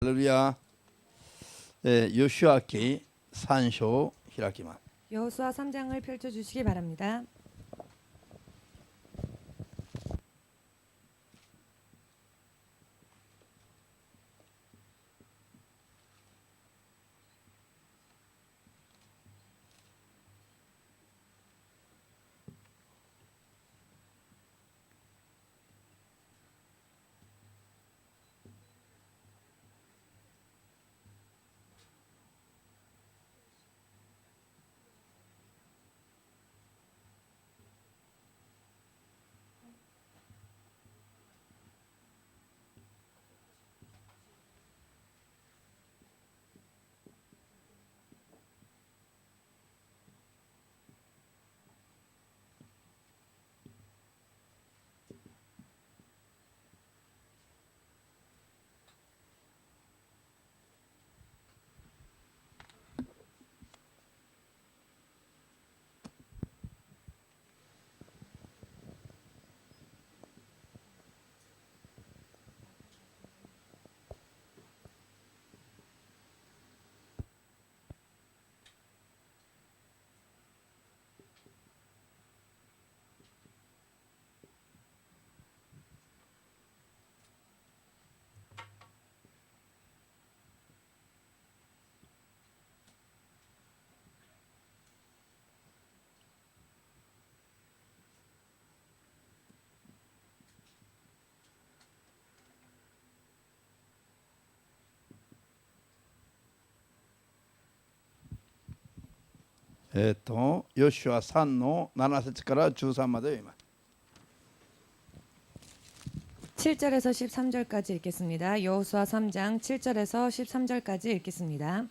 할렐루야. 요시아기 3章 開きます。 여호수아 3장을 펼쳐 주시기 바랍니다.ヨシュア3の7節から13まで読みます。 7절에서 13절까지 읽겠습니다. 여호수아 3장 7절에서 13절까지 읽겠습니다.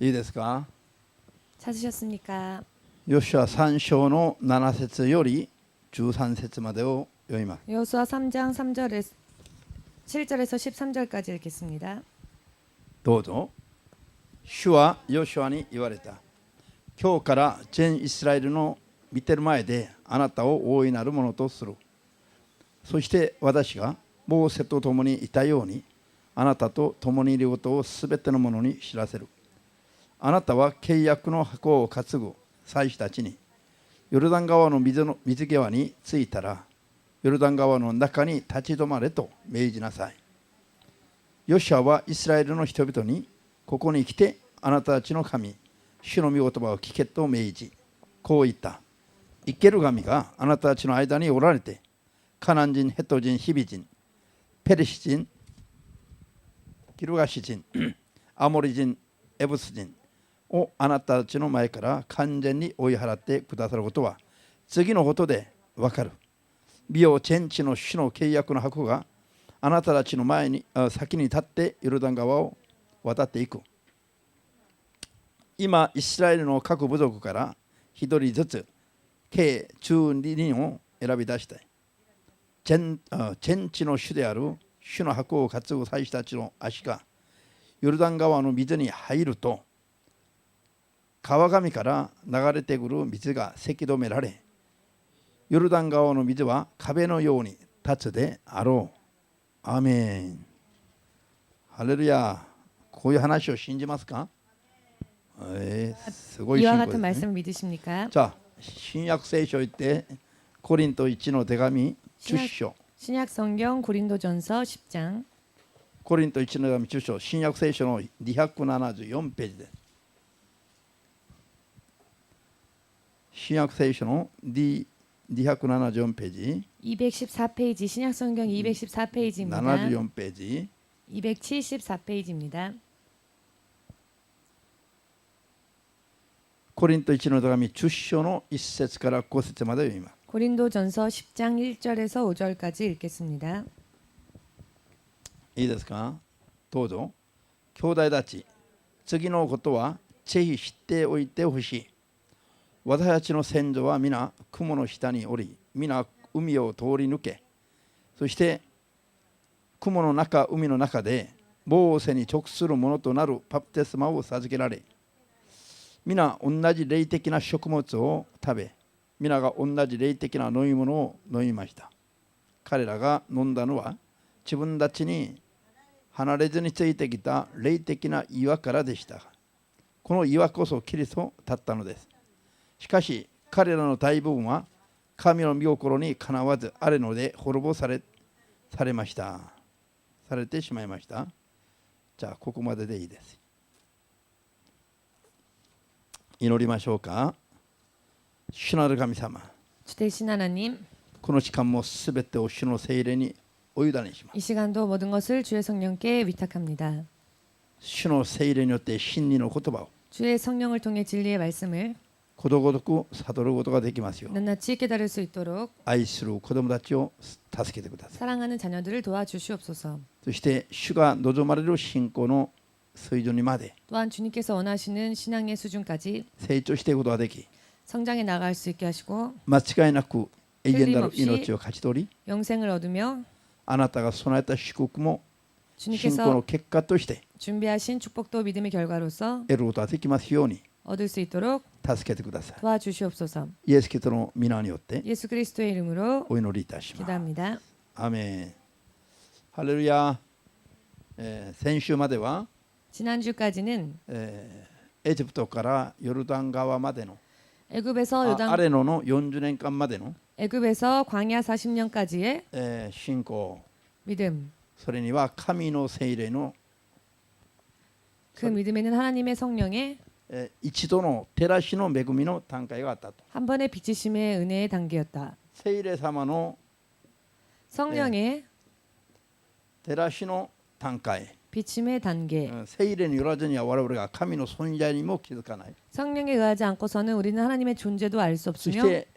いいですか？ 찾으셨습니까? ヨシュア3章の7節より13節までを読みます。 여호수아 3장 3절에서 7절에서 13절까지 읽겠습니다. どうぞ。主はヨシュアに言われた。今日から全イスラエルの見てる前であなたを大いなるものとする。そして私がモーセと共にいたようにあなたと共にいることをすべてのものに知らせる。あなたは契約の箱を担ぐ祭司たちにヨルダン川の水際に着いたらヨルダン川の中に立ち止まれと命じなさい。ヨシュアはイスラエルの人々にここに来てあなたたちの神主の御言葉を聞けと命じこう言った。生ける神があなたたちの間におられてカナン人、ヘト人、ヒビ人、ペリシ人、ギルガシ人、アモリ人、エブス人をあなたたちの前から完全に追い払ってくださることは次のことでわかる。見よ、天地の主の契約の箱があなたたちの前に先に立ってヨルダン川を渡っていく。今イスラエルの各部族から一人ずつ計12人を選び出したい。天地の主である主の箱を担ぐ祭司たちの足がヨルダン川の水に入ると川上から流れてくる水がせき止められヨルダン川の水は壁のように立つであろう。アーメン。ハレルヤ。こういう話を信じますか？すごい信 이와 仰 같은 ですね。 말씀 믿으십니까? じゃあ新約聖書行ってコリント1の手紙10章 신약 성경 고린도전서 10장 コリント1の手紙10章新約聖書の274ページです。新約聖書の274ページ 214페이지 신약 성경 214페이지입니다. 74ページ 274페이지입니다. コリント1の手紙10章の1節から5節まで読みます。 고린도전서 10장 1절에서 5절까지 읽겠습니다. いいですか？どうぞ。兄弟たち、次のことはぜひ知っておいてほしい。私たちの先祖は皆雲の下におり、皆海を通り抜け、そして雲の中、海の中でモーセに直するものとなるバプテスマを授けられ、皆同じ霊的な食物を食べ、皆が同じ霊的な飲み物を飲みました。彼らが飲んだのは自分たちに離れずについてきた霊的な岩からでした。この岩こそキリストだったのです。しかし彼らの大部分は神の御心にかなわずあれので滅ぼされました。されてしまいました。じゃあここまででいいです。祈りましょうか。主なる神様、 주대신 하나님, この時間もすべてを主の聖霊にお委ねします。 이 시간도 모든 것을 주의 성령께 위탁합니다. 主の聖霊によって真理の言葉を 주의 성령을 통해 진리의 말씀을 ことごとく悟ることができますよう、 낱낱이 깨달을 수 있도록 愛する子供たちを助けてください。 사랑하는 자녀들을 도와주시옵소서. そして主が望まれる信仰の水準にまで 또한 주님께서 원하시는 신앙의 수준까지 成長していくことができ、 성장해 나갈 수 있게 하시고 間違いなく永遠なる命を勝ち取り、 영생을 얻으며 あなたが備えた祝福も信仰 주님께서 の結果として 준비하신 축복도 믿음의 결과로서 得ることができますように 얻을 수 있도록 助けてください。 도와주시옵소서. イエス・キリストの皆によって 예수 그리스도의 이름으로 お祈りいたします。 기도합니다. アメン。ハレルヤ。先週までは 지난주까지는 エジプトからヨルダン川までの 애굽에서 ア 요단 レノの40年間までの 애굽에서 광야 40년까지의 信仰、 믿음. それには神の聖霊の 그 믿음에는 하나님의 성령의 一度の照らしの恵みの段階があったと。 한 번의 비치심의 은혜의 단계였다. 聖霊様の 성령의 照らしの段階、 비침의 단계. 聖霊によらずには我々が神の存在にも気づかない。 성령에 의하지 않고서는 우리는 하나님의 존재도 알 수 そ 없으며 して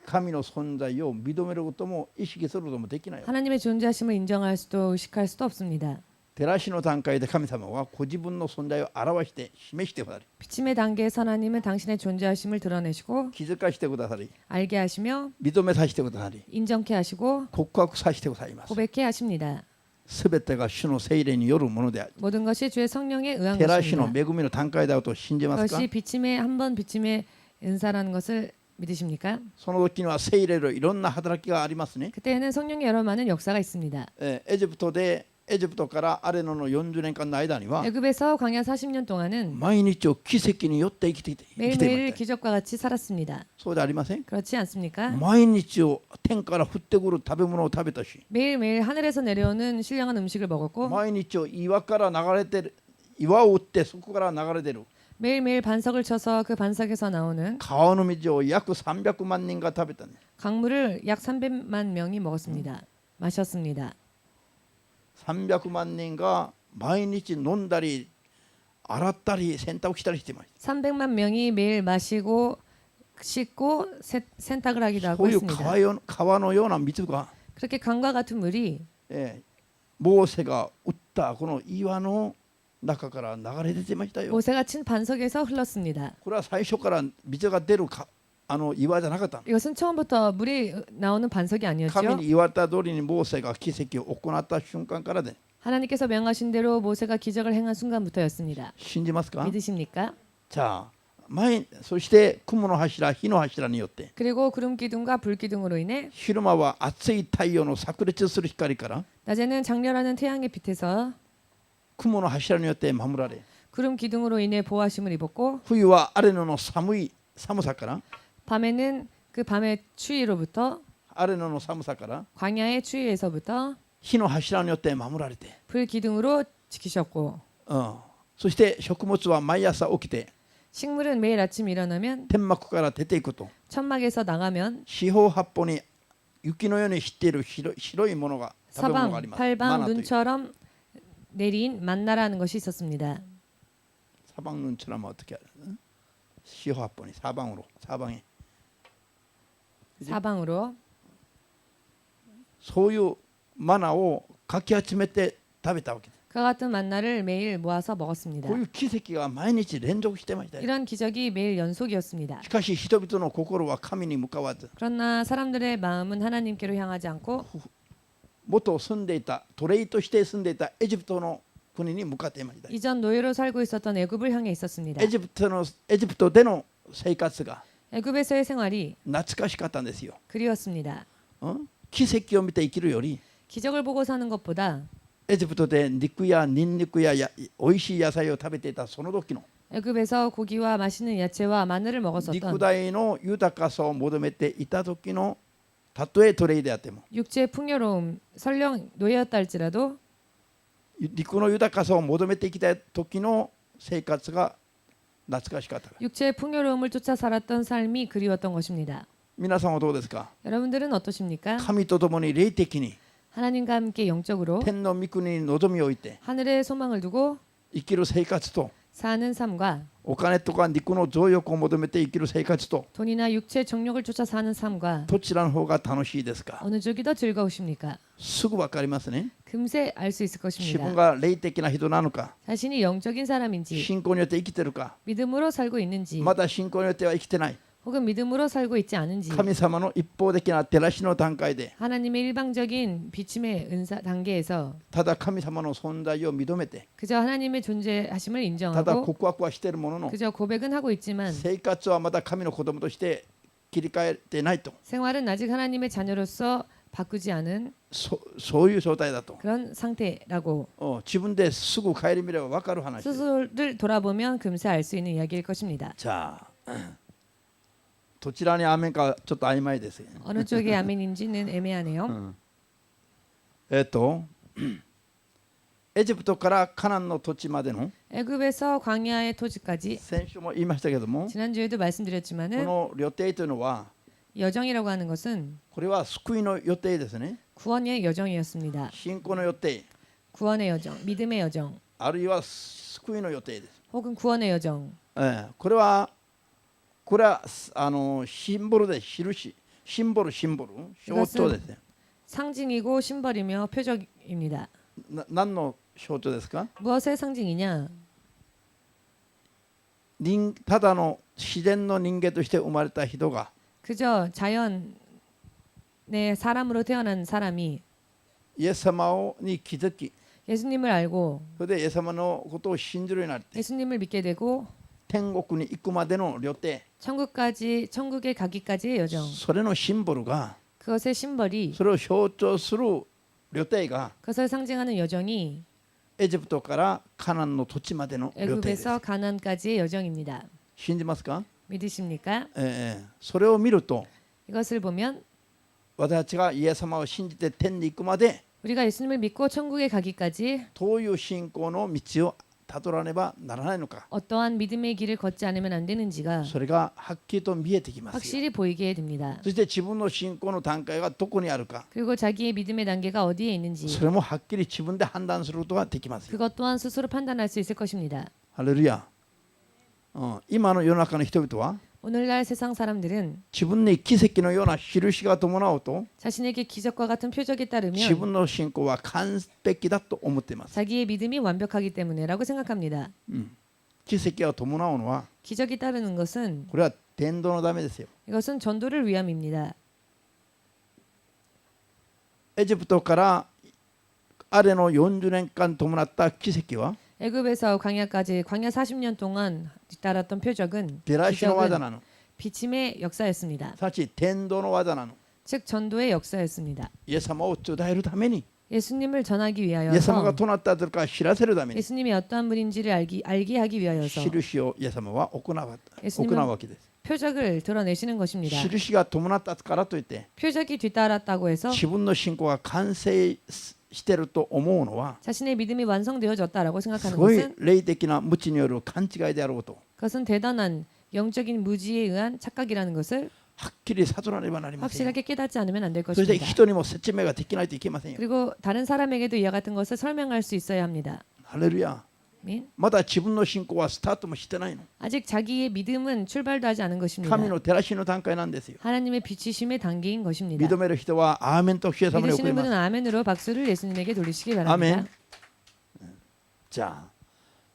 神の存在を認めることも意識することもできない。 하나님의 존재하심을 인정할 수도 의식할 수도 없습니다. 照らしの段階で神様はご自分の存在を表して示してくださり、 비침의 단계에서 하나님은 당신의 존재하심을 드러내시고 気づかしてくださり、 알게 하시며 認めさせてくださり、 인정케 하시고 告白させてくださいます。 고백케 하십니다. すべてが主の聖霊によるものである。 모든 것이 주의 성령에 의한 照らしの 것입니다. 恵みの段階だと信じますか？ 그것이 비침의 한 번 비침의 은사라는 것을 믿으십니까? その時には聖霊のいろんな働きがありますね。 그때에는 성령의 여러 많은 역사가 있습니다. エジプトからアレノの40年間の間には 애굽에서 광야 40년 동안은 毎日を奇跡によって生きていま 매일매일 した。 기적과 같이 살았습니다. そうでありません？ 그렇지 않습니까? 毎日を天から降ってくる食べ物を食べたし、 매일매일 하늘에서 내려오는 신령한 음식을 먹었고 毎日を岩から流れてる、岩を打ってそこから流れてる 매일매일 반석을 쳐서 그 반석에서 나오는 川の水を約300万人が食べたんです。 강물을 약 300만 명이 먹었습니다. 마셨습니다. 300万人が毎日飲んだり洗ったり洗濯したりしていまし 300만 명이 매일 마시고 씻고 세탁을 た。 하기도 そ 하고 ういう 했습니다. 川のような水が、 그렇게 강과 같은 물이 モーセが打ったこの岩の中から流れ出てましたよ。 모세가 친 반석에서 흘렀습니다. これは最初から水が出る岩じゃなかったの。 이것은 처음부터 물이 나오는 반석이 神 아니었죠. に言われた通りにモーセが奇跡を行った瞬間からで、 하나님께서 명하신 대로 모세가 기적을 행한 순간부터였습니다. 信じますか？ 믿으십니까? じゃあそして雲の柱、火の柱によって 그리고 구름 기둥과 불 기둥으로 인해 昼間は熱い太陽の炸裂する光から 낮에는 장렬하는 태양의 빛에서 雲の柱によって守られ、 구름 기둥으로 인해 보호하심을 입었고 冬はアレノの寒さから 밤에는 그 밤의 추위로부터 アレノの寒さから 광야의 추위에서부터 火の柱によって守られて、 불 기둥으로 지키셨고 そして食物は毎朝起きて 식물은 매일 아침 일어나면 天幕から出ていくと、 천막에서 나가면 四方八方に雪のように散っている白いものが食べ物があり 사방 ます。マ 팔방 ナという 눈처럼 내린 만나라는 것이 있었습니다. 사방 눈처럼 어떻게 알아?四方八方に 사방에 사방으로 そういうマナをかき集めて食べたわけです。 그와 같은 만나를 매일 모아서 먹었습니다. こういう奇跡が毎日連続してましたよ。 이런 기적이 매일 연속이었습니다. しかし人々の心は神に向かわず、 그러나 사람들의 마음은 하나님께로 향하지 않고 元住んでいた奴隷として住んでいたエジプトの国に向かっていました。 이전 노예로 살고 있었던 애굽을 향해 있었습니다. エジプトでの生活が 애굽에서의 생활이 懐かしかったんですよ。 그리웠습니다. 奇跡を見て生きるより 기적을 보고 사는 것보다 エジプトで肉やニンニクやおいしい野菜を食べていたその時の 애굽에서 고기와 맛있는 야채와 마늘을 肉 먹었었던 体の豊かさを求めていた時のたとえ奴隷であっても 육체의 풍요로움, 설령 노예였다 할지라도 肉の豊かさを求めてきた時の生活が懐かしかったから。 육체의 풍요로움을 쫓아 살았던 삶이 그리웠던 것입니다. 皆さんはどうですか。 여러분들은 어떠십니까? 神と共に霊的に 하나님과 함께 영적으로 天の御国に望みを置いて 하늘의 소망을 두고 生きる生活と 사는 삶과 お金とか肉の増欲を求めて生きる生活と 돈이나 육체 정욕을 쫓아 사는 삶과 どちらの方が楽しいですか。 어느 쪽이 더 즐거우십니까? すぐ分かりますね。 금세 알 수 있을 自分 것입니다. が霊的な人なのか 자신이 영적인 사람인지 信仰によって生きてるか 믿음으로 살고 있는지 まだ信仰によっては生きてない 혹은 믿음으로 살고 있지 않은지 神様の一方的な照らしの段階で 하나님의 일방적인 비침의 은사 단계에서 ただ神様の存在を認めて 그저 하나님의 존재하심을 ただ 인정하고 告白はしているものの 그저 고백은 하고 있지만 生活はまだ神の子供として切り替えてないと 생활은 아직 하나님의 자녀로서 바꾸지 않은 そういう状態だと 그런 상태라고 自分ですぐ顧みれば分かる話です。 스스로를 돌아보면 금세 알 수 있는 이야기일 것입니다. じゃあどちらにアーメンかちょっと曖昧ですよ。 어느 쪽이 아멘인지는 애매하네요. エジプトからカナンの土地までの 애굽에서 광야의 토지까지 先週も言いましたけども 지난주에도 こ 말씀드렸지만은 の予定というのは 여정이라고 하는 것은 これは救いの予定ですね。 구원의 여정이었습니다. 信仰の予定 구원의 여정, 믿음의 여정, あるいは救いの予定です。 혹은 구원의 여정. これはシンボルで印シンボル象徴ですね。 상징이고 심벌이며 표적입니다. 何の象徴ですか。 무엇의 상징이냐? ただの自然の人間として生まれた人が 그저 자연의 사람으로 태어난 사람이 イエス様に気づき 예수님을 알고 それでイエス様のことを信じるようになって 예수님을 믿게 되고 天国に行くまでの旅程 천국에 가기까지의 여정. それのシンボルが 그것의 심벌이 それを象徴する旅程が 그것을 상징하는 여정이 エジプトからカナンの土地までの旅程です。 애굽에서 가나안까지의 여정입니다. 信じますか。 믿으십니까? それを見ると 이것을 보면 私たちがイエス様を信じて天に行くまで 우리가 예수님을 믿고 천국에 가기까지 どういう信仰の道をたどらねばならないのか 어떠한 믿음의 길을 걷지 않으면 안 되는지가 それがはっきりと見えてきますよ。 확실히 보이게 됩니다. そして自分の信仰の段階がどこにあるか 그리고 자기의 믿음의 단계가 어디에 있는지 それもはっきり自分で判断することができますよ。 그것 또한 스스로 판단할 수 있을 것입니다. ハレルヤ。今の世の中の人々は 오늘날 세상 사람들은 自分に奇跡のような印が伴うと 자신에게 기적과 같은 표적이 自 따르면 分の信仰は完璧だと思っています。 자기의 믿음이 완벽하기 때문에라고 생각합니다. 奇跡が伴うのは 기적이 따르는 것은 これは伝道のためですよ。 이것은 전도를 위함입니다. エジプトからあれの40年間伴った奇跡は 애굽에서 광야까지 광야 40년 동안 뒤따랐던 표적은 照らしの技なの。 비침의 역사였습니다. すなわち伝道の技なの。 즉 전도의 역사였습니다. イエス様を伝えるために 예수님을 전하기 イエス様が 위하여서 どなたかを知らせるために 예수님이 어떠한 분인지를 알게 하기 위하여서 印をイエス様は行うわけです。 표적을 드러내시는 것입니다. 印が伴ったからといって 표적이 뒤따랐다고 해서 自分の信仰が完成していると思うのは 자신의 믿음이 완성되어졌다라고 す 생각하는 ごい 것은 霊的な無知による勘違いであろうと 그것은 대단한 영적인 무지에 의한 착각이라는 것을 はっきり悟らねばなりませんよ。 확실하게 깨닫지 않으면 안 될 そして 것입니다. 人にも説明ができないといけませんよ。 그리고 다른 사람에게도 이와 같은 것을 설명할 수 있어야 합니다. ハレルヤ。 아멘. まだ自分の信仰はスタートもしてないの。 아직 자기의 믿음은 출발도 하지 않은 것입니다. 神の照らしの段階なんですよ。 하나님의 비치심의 단계인 것입니다. 認める人はアーメンと主イエス様に送り 믿으시는 ます。 분은 아멘으로 박수를 예수님에게 돌리시기 アーメ 바랍니다. ン。じゃあ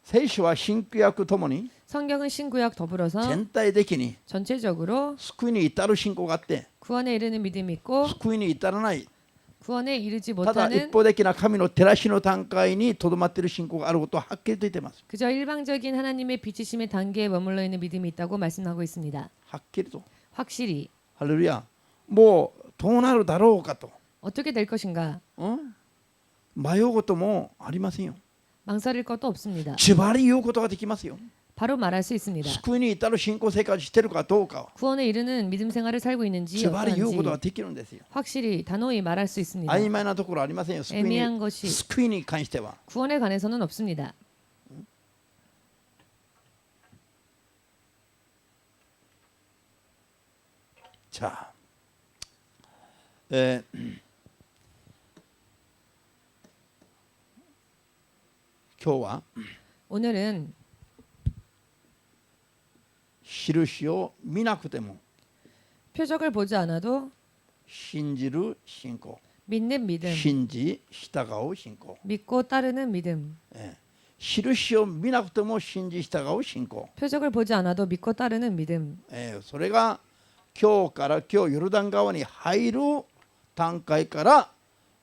聖書は新旧約ともに 성경은 신구약 더불어서 全体的に 전체적으로 救いに至る信仰があって 구원에 이르는 믿음이 있고 救いに至らない 구원에 이르지 ただ一 못하는 方的な神の照らしの段階にとどまっている信仰があることははっきりと言っています。 그저 일방적인 하나님의 비치심의 단계에 머물러 있는 믿음이 있다고 말씀하고 있습니다. はっきりと 확실히 ハレルヤもうどうなるだろうかと、 어떻게 될 것인가 迷うこともありませんよ。 망설일 것도 없습니다. ズバリ言うことができますよ。 바로 말할 수 있습니다. 救いに至る信仰生活してるかどうかを 구원에 이르는 믿음 생활을 살고 있는지 ズバリ言うことが 어떤지 できるんですよ。 확실히 단호히 말할 수 있습니다. 曖昧なところありませんよ。救いに 애매한 것이 救いに関しては。 구원에 관해서는 없습니다. じゃあ、今日は 오늘은 印を見なくても 표적을 보지 않아도 信じる信仰、 믿는 믿음, 信じ従う信仰、 믿고 따르는 믿음. 印を見なくても信じ従う信仰、 표적을 보지 않아도 믿고 따르는 믿음. それが今日から今日ヨルダン川に入る段階から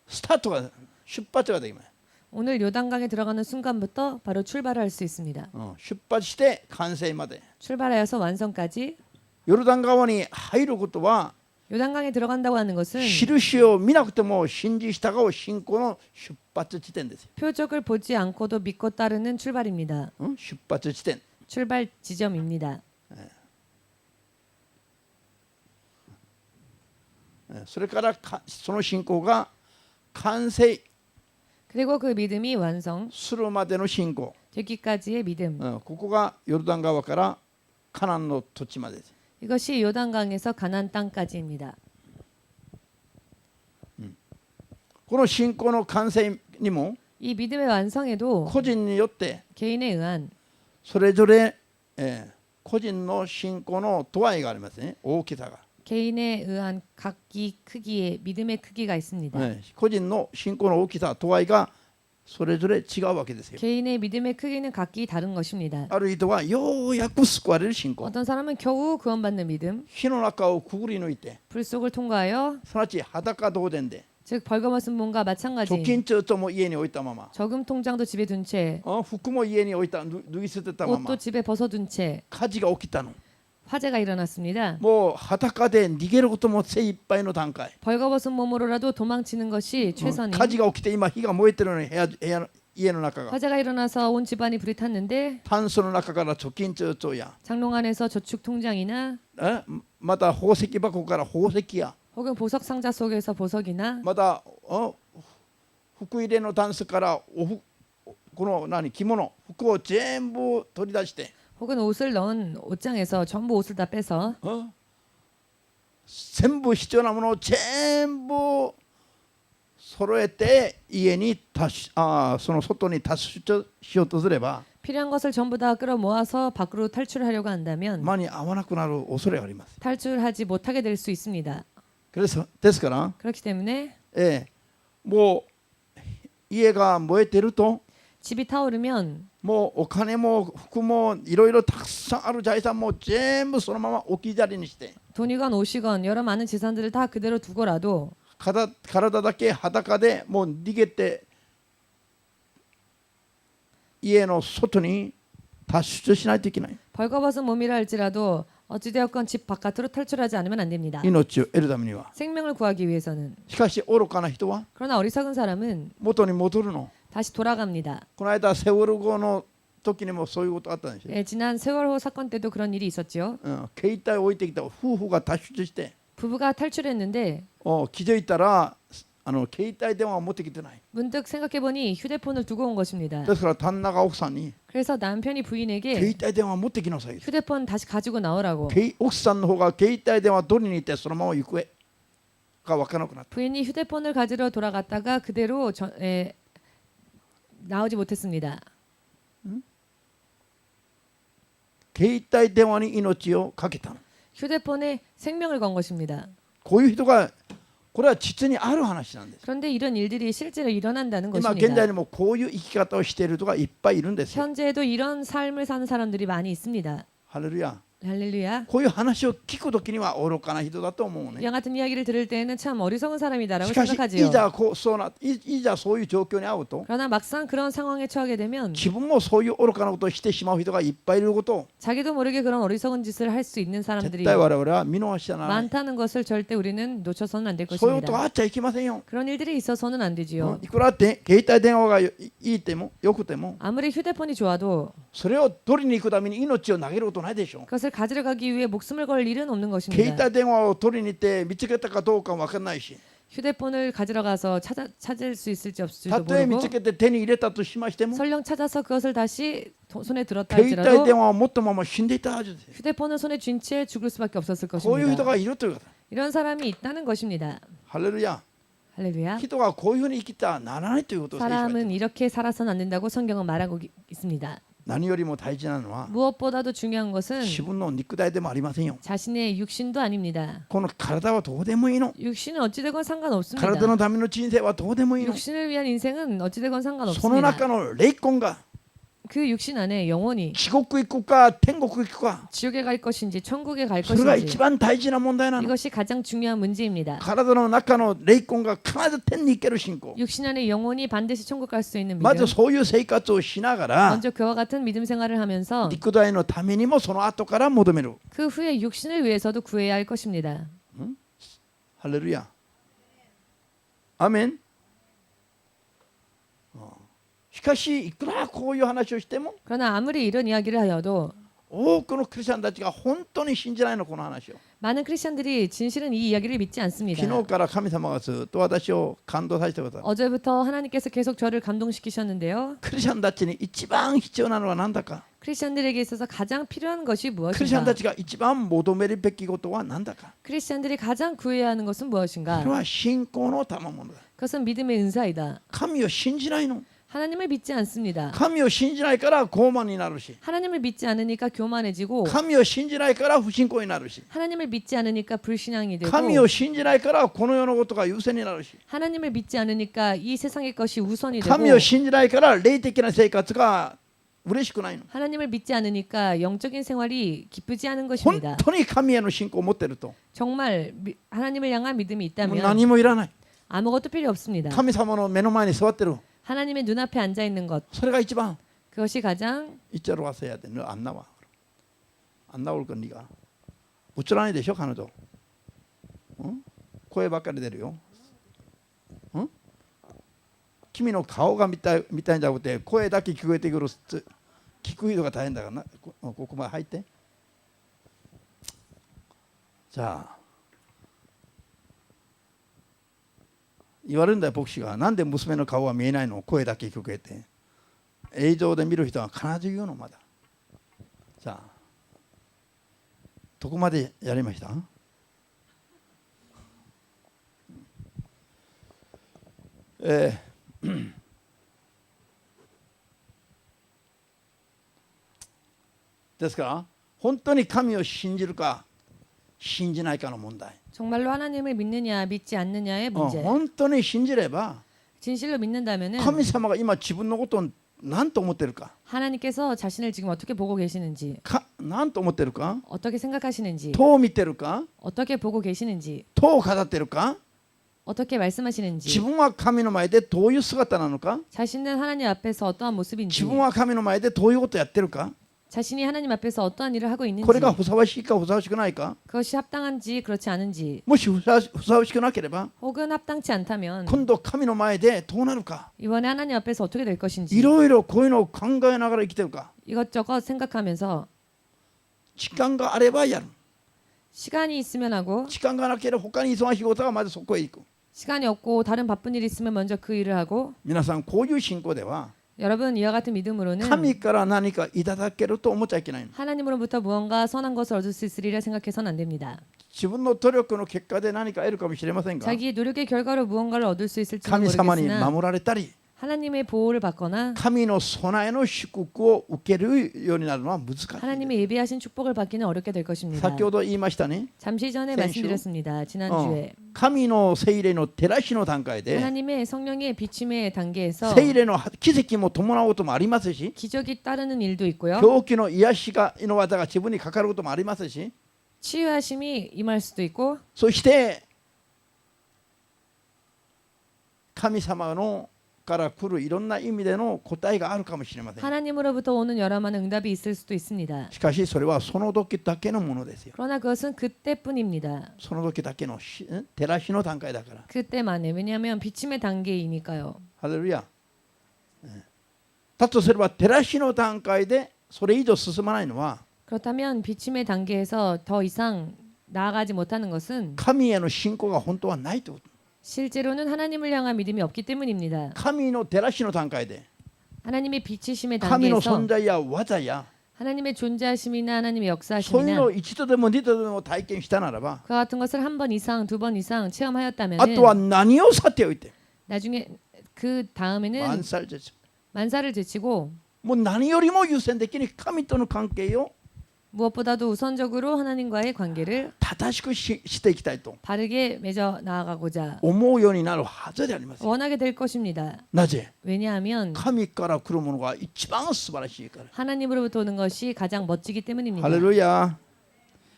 スタートが出発ができます。 오늘 요단강에 들어가는 순간부터 바로 출발할 수 있습니다. 出発して完成まで 출발하여서 완성까지 ヨルダン川に入ることは 요단강에 들어간다고 하는 것은 印を見なくても信じ従う信仰の出発地点ですよ。 표적을 보지 않고도 믿고 따르는 출발입니다. 出発地点。 출발 지점입니다. それからその信仰が完成 그리고 그 믿음이 완성 するまでの信仰、 되기까지의 믿음. ここがヨルダン川からカナンの土地までです。 이것이 요단강에서 가나안 땅까지입니다. この信仰の完成にも 이 믿음의 완성에도 個人によって 개인에 의한 それぞれ、個人の信仰の度合いがありますね。大きさが、 개인에 의한 각기 크기의 믿음의 크기가 있습니다. 個人の信仰の大きさ度合いがそれぞれ違うわけですよ。 개인의 믿음의 크기는 각기 다른 것입니다. ある人はようやく救われる信仰、 어떤 사람은 겨우 구원받는 믿음, 火の中をくぐり抜いて 불 속을 통과하여 すなわち裸同然で 즉 벌거벗은 몸과 貯 마찬가지인 金帳とも家に置いたまま、 저금 통장도 집에 둔 채, 服も家に置いた脱ぎ捨てたま 옷도 ま 집에 벗어둔 채 火事が起きたの。 화재가 일어났습니다. もう裸で逃げることも精一杯の段階、 벌거벗은 몸으로라도 도망치는 것이 최선인 火事が起きて今火が燃えてるのに家の中が 화재가 일어나서 온 집안이 불이 탔는데 炭素の中から貯金帳や 장롱 안에서 저축 통장이나 また宝石箱から宝石や 혹은 보석 상자 속에서 보석이나 また服入れのタンスからこの着物服を全部取り出して 혹은 옷을 넣은 옷장에서 전부 옷을 다 빼서 全部必要なものを全部揃えて家にその外に脱出しようとすれば 필요한 것을 전부 다 끌어모아서 밖으로 탈출하려고 한다면 間に合わなくなる恐れがあります。 탈출하지 못하게 될 수 있습니다. ですから、 그렇기 때문에 もう家が燃えてると 집이 타오르면 もうお金も服もいろいろたくさんある財産も全部そのまま置き去りにして 돈이건 옷이건 여러 많은 재산들을 다 그대로 두고라도 体だけ裸でもう逃げて家の外に脱出しないといけない。 벌거벗은 몸이라 할지라도 어찌되었건 집 바깥으로 탈출하지 않으면 안 됩니다. 命を得るためには。 생명을 구하기 위해서는. しかし愚かな人は 그러나 어리석은 사람은 元に戻るの。 다시 돌아갑니다. この間セウォル号の時にもそういうことあったんですよ。 지난 세월호 사건 때도 그런 일이 있었죠. 携帯を置いてきた夫婦が脱出して 부부가 탈출했는데 気づいたら携帯電話を持ってきてない。 문득 생각해보니 휴대폰을 두고 온 것입니다. ですから旦那が奥さんに 그래서 남편이 부인에게 携帯電話持ってきなさい。 휴대폰 다시 가지고 나오라고. 奥さんの方が携帯電話取りに行ってそのまま行方が分からなくなった。 부인이 휴대폰을 가지러 돌아갔다가 그대로 나오지 못했습니다. 携帯電話に命をかけたの。 휴대폰에 생명을 건 것입니다. こういう人がこれは実にある話なんです。 그런데 이런 일들이 실제로 일어난다는 今現 것입니다. 在にもこういう生き方をしている人がいっぱいいるんですよ。 현재에도 이런 삶을 사는 사람들이 많이 있습니다. ハレルヤ。 할렐루야. こういう話を聞くときには愚かな人だと思うね。 이와 같은 이야기를 들을 때에는 참 어리석은 し 사람이다라고 かしい 생각하지요. ざこうそうないざそういう状況に遭うと 그러나 막상 그런 상황에 처하게 되면 自分もそういう愚かなことをしてしまう人がいっぱいいることを 자기도 모르게 그런 어리석은 짓을 할 수 있는 絶 사람들이 対我々は見逃しちゃならない。 많다는 것을 절대 우리는 놓쳐서는 안 될 そういうことが 것입니다. あっちゃいけませんよ。 그런 일들이 있어서는 안 되지요. いくら携帯電話がいいてもよくても 아무리 휴대폰이 좋아도 それを取りに行くために命を投げることないでしょう。 그것을 가지러 가기 위해 목숨을 걸 일은 없는 携 것입니다. 帯電話を取りに行って見つけたかどうかも分からないし、 휴대폰을 가지러 가서 찾을 수 있을지 た 없을지도 とえ見 모르고 つけて手に入れたとしましても 설령 찾아서 그것을 다시 손에 들었다 携帯 할지라도 電話を持ったまま死んでいたはずです。 휴대폰을 손에 쥔 채 죽을 수밖에 없었을 こういう人 것입니다. がいるということ。 이런 사람이 있다는 것입니다. ハレルヤ。 할렐루야. 人がこういうふうに生きてはならないということを聖書は言ってい 사람은 ます。 이렇게 살아서는 안 된다고 성경은 말하고 있습니다. 何よりも大事なのは 무엇보다도 중요한 것은 自分の肉体でもありませんよ。 자신의 육신도 아닙니다. この体はどうでもいいの。 육신은 어찌되건 상관없습니다. 体のための人生はどうでもいいの。 육신을 위한 인생은 어찌되건 その 상관없습니다. 中の霊魂が 그 육신 안에 영혼이 地獄行くか天国行くか、 지옥에 갈 것인지 천국에 갈 それが一 것인지 番大事な問題なの。 이것이 가장 중요한 문제입니다. 体の中の霊魂が必ず天に行ける信仰。 육신 안에 영혼이 반드시 천국 갈 수 있는 ま 믿음. ずそういう生活をしながら 먼저 그와 같은 믿음 생활을 하면서 肉体のためにもその後から求める。 그 후에 육신을 위해서도 구해야 할 것입니다. ハレルヤ。アメン。しかしいくらこういう話をしても 그러나 아무리 이런 이야기를 하여도 多くのクリスチャンたちが本当に信じないのこの話を。 많은 크리스천들이 진실은 이 이야기를 믿지 않습니다. 昨日から神様がずっと私を感動させてください。 어제부터 하나님께서 계속 저를 감동시키셨는데요. クリスチャンたちに一番必要なのは何だか。 크리스천들에게 있어서 가장 필요한 것이 クリスチャン 무엇인가? たちが一番求めるべきことは何だか。 크리스천들이 가장 구해야 하는 것은 そ 무엇인가? れは信仰の賜物だ。 그것은 믿음의 은사이다. 神を信じないの。 하나님을 믿지 않습니다. 神を信じないから傲慢になるし、 하나님을 믿지 않으니까 교만해지고 神を信じないから不信仰になるし、 하나님을 믿지 않으니까 불신앙이 되고 神を信じないからこの世のことが優先になるし、 하나님을 믿지 않으니까 이 세상의 것이 우선이 되고 神を信じないから霊的な生活が嬉しくないの。 하나님을 믿지 않으니까 영적인 생활이 기쁘지 않은 本 것입니다. 当に神への信仰を持っていると、 정말 하나님을 향한 믿음이 もう 있다면 何もいらない。 아무것도 필요 없습니다. 神様の目の前に座ってる。 하나님의 눈앞에 앉아 있는 것 それが一番。 그것이 가장 이자로 왔어야 돼. 너 안 나와. 안 나올 건 네가. 우쭐하니 되셔 가노도. 어? 코에 바깥에 내려요. 어? 君の顔が見たいんじゃなくて声だけ聞こえてくる聞く人が大変だからな。ここまで入って。じゃあ言われるんだよ牧師が。なんで娘の顔は見えないの、声だけ聞こえて。映像で見る人は必ず言うの。まださあどこまでやりました？ですから本当に神を信じるか信じないかの問題。 정말로 하나님을 믿느냐 믿지 않느냐의 문제. 本当に信じれば 진실로 믿는다면은 神様が今自分のことを何と思ってるか、 하나님께서 자신을 지금 어떻게 보고 계시는지, 何と思ってるか、 어떻게 생각하시는지, どう見てるか、 어떻게 보고 계시는지, どう語ってるか、 어떻게 말씀하시는지, 自分は神の前でどういう姿なのか、 자신은 하나님 앞에서 어떠한 自 모습인지, 分は神の前でどういうことをやってるか、 자신이 하나님 앞에서 어떠한 일을 하고 これ 있는지, がふさわしいかふさわしくないか、 그것이 합당한지 그렇지 않은지, もしふさわしくなければ 혹은 합당치 않다면 今度神の前でどうなるか、 이번에 하나님 앞에서 어떻게 될 것인지 いろいろこういうのを考えながら生きてるか、 이것저것 생각하면서 時間があればやる、 시간이 있으면 하고 時間がなければ他に忙しいことはまずそこへ行く。 시간이 없고 다른 바쁜 일이 있으면 먼저 그 일을 하고, 皆さんこういう信仰では 여러분 이와 같은 믿음으로는 神から何かいただけると思っちゃいけないの。 하나님으로부터 무언가 선한 것을 얻을 수 있으리라 생각해서는 안 됩니다. 自分の努力の結果で何か得るかもしれませんが、 자기의 노력의 결과로 무언가를 얻을 수 있을지 神様に 모르겠으나 守られたり 하나님의 보호를 받거나 神の備えの祝福を受けるようになるのは難しい。 하나님의 예비하신 축복을 받기는 어렵게 될 것입니다. 先ほど言いましたね。 잠시 전에先週 말씀드렸습니다. 지난주에 神の聖霊の照らしの段階で 하나님의 성령의 비침의 단계에서 聖霊の奇跡も伴うこともありますし、 기적이 따르는 일도 있고요. 病気の癒しの技が自分にかかることもありますし、 치유하심이 임할 수도 있고 そして神様のから来るいろんな意味での答えがあるかもしれません。 하나님으로부터 오는 여러 많은 응답이 있을 수도 있습니다. しかしそれはその時だけのものですよ。 그러나 그것은 그때뿐입니다. その時だけの照らしの段階だから。 그때만에. 왜냐하면 비침의 단계이니까요. ハレルヤ。だとすれば照らしの段階でそれ以上進まないのは 그렇다면 비침의 단계에서 더 이상 나아가지 못하는 것은 神への信仰が本当はないということ。 실제로는 하나님을 향한 믿음이 없기 때문입니다. 神の照らしの段階で 하나님의 비치심의 神の 단계에서 存在や技や 하나님의 존재하심이나 하나님의 そういうの 역사하심이나 を一度でも二度でも体験したならば 그와 같은 것을 한 번 이상, 두 번 이상 あとは 체험하였다면 何をさておいて 나중에 그 다음에는 万歳です。 만사를 제치고 もう何よりも優先的に神との関係を 무엇보다도 우선적으로 하나님과의 관계를 正しくしていきたいと 바르게 맺어 나아가고자 思うようになるはずであります。 원하게 될 것입니다. なぜ 왜냐하면 神から来るものが一番素晴らしいから。 하나님으로부터 오는 것이 가장 멋지기 때문입니다. ハレルヤ。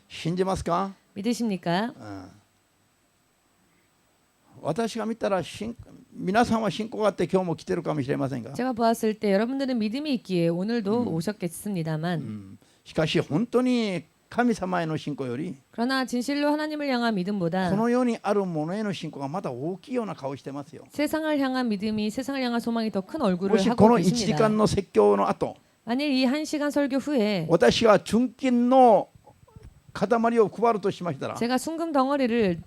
信じますか？ 믿으십니까? 私が見たら皆さんは信仰があって今日も来てるかもしれませんが、 제가 보았을 때 여러분들은 믿음이 있기에 오늘도 오셨겠습니다만 しかし本当に神様への信仰より 그러나 진실로 하나님을 향한 믿음보다 この世にあるものへの信仰がまだ大きいような顔してますよ。 세상을 향한 믿음이 세상을 향한 소망이 더 큰 も 얼굴을 しこ 하고 の1時間 계십니다. の説教の後 만일 이 1시간 설교 후에 私が純金の塊を配るとしましたら 제가 순금 덩어리를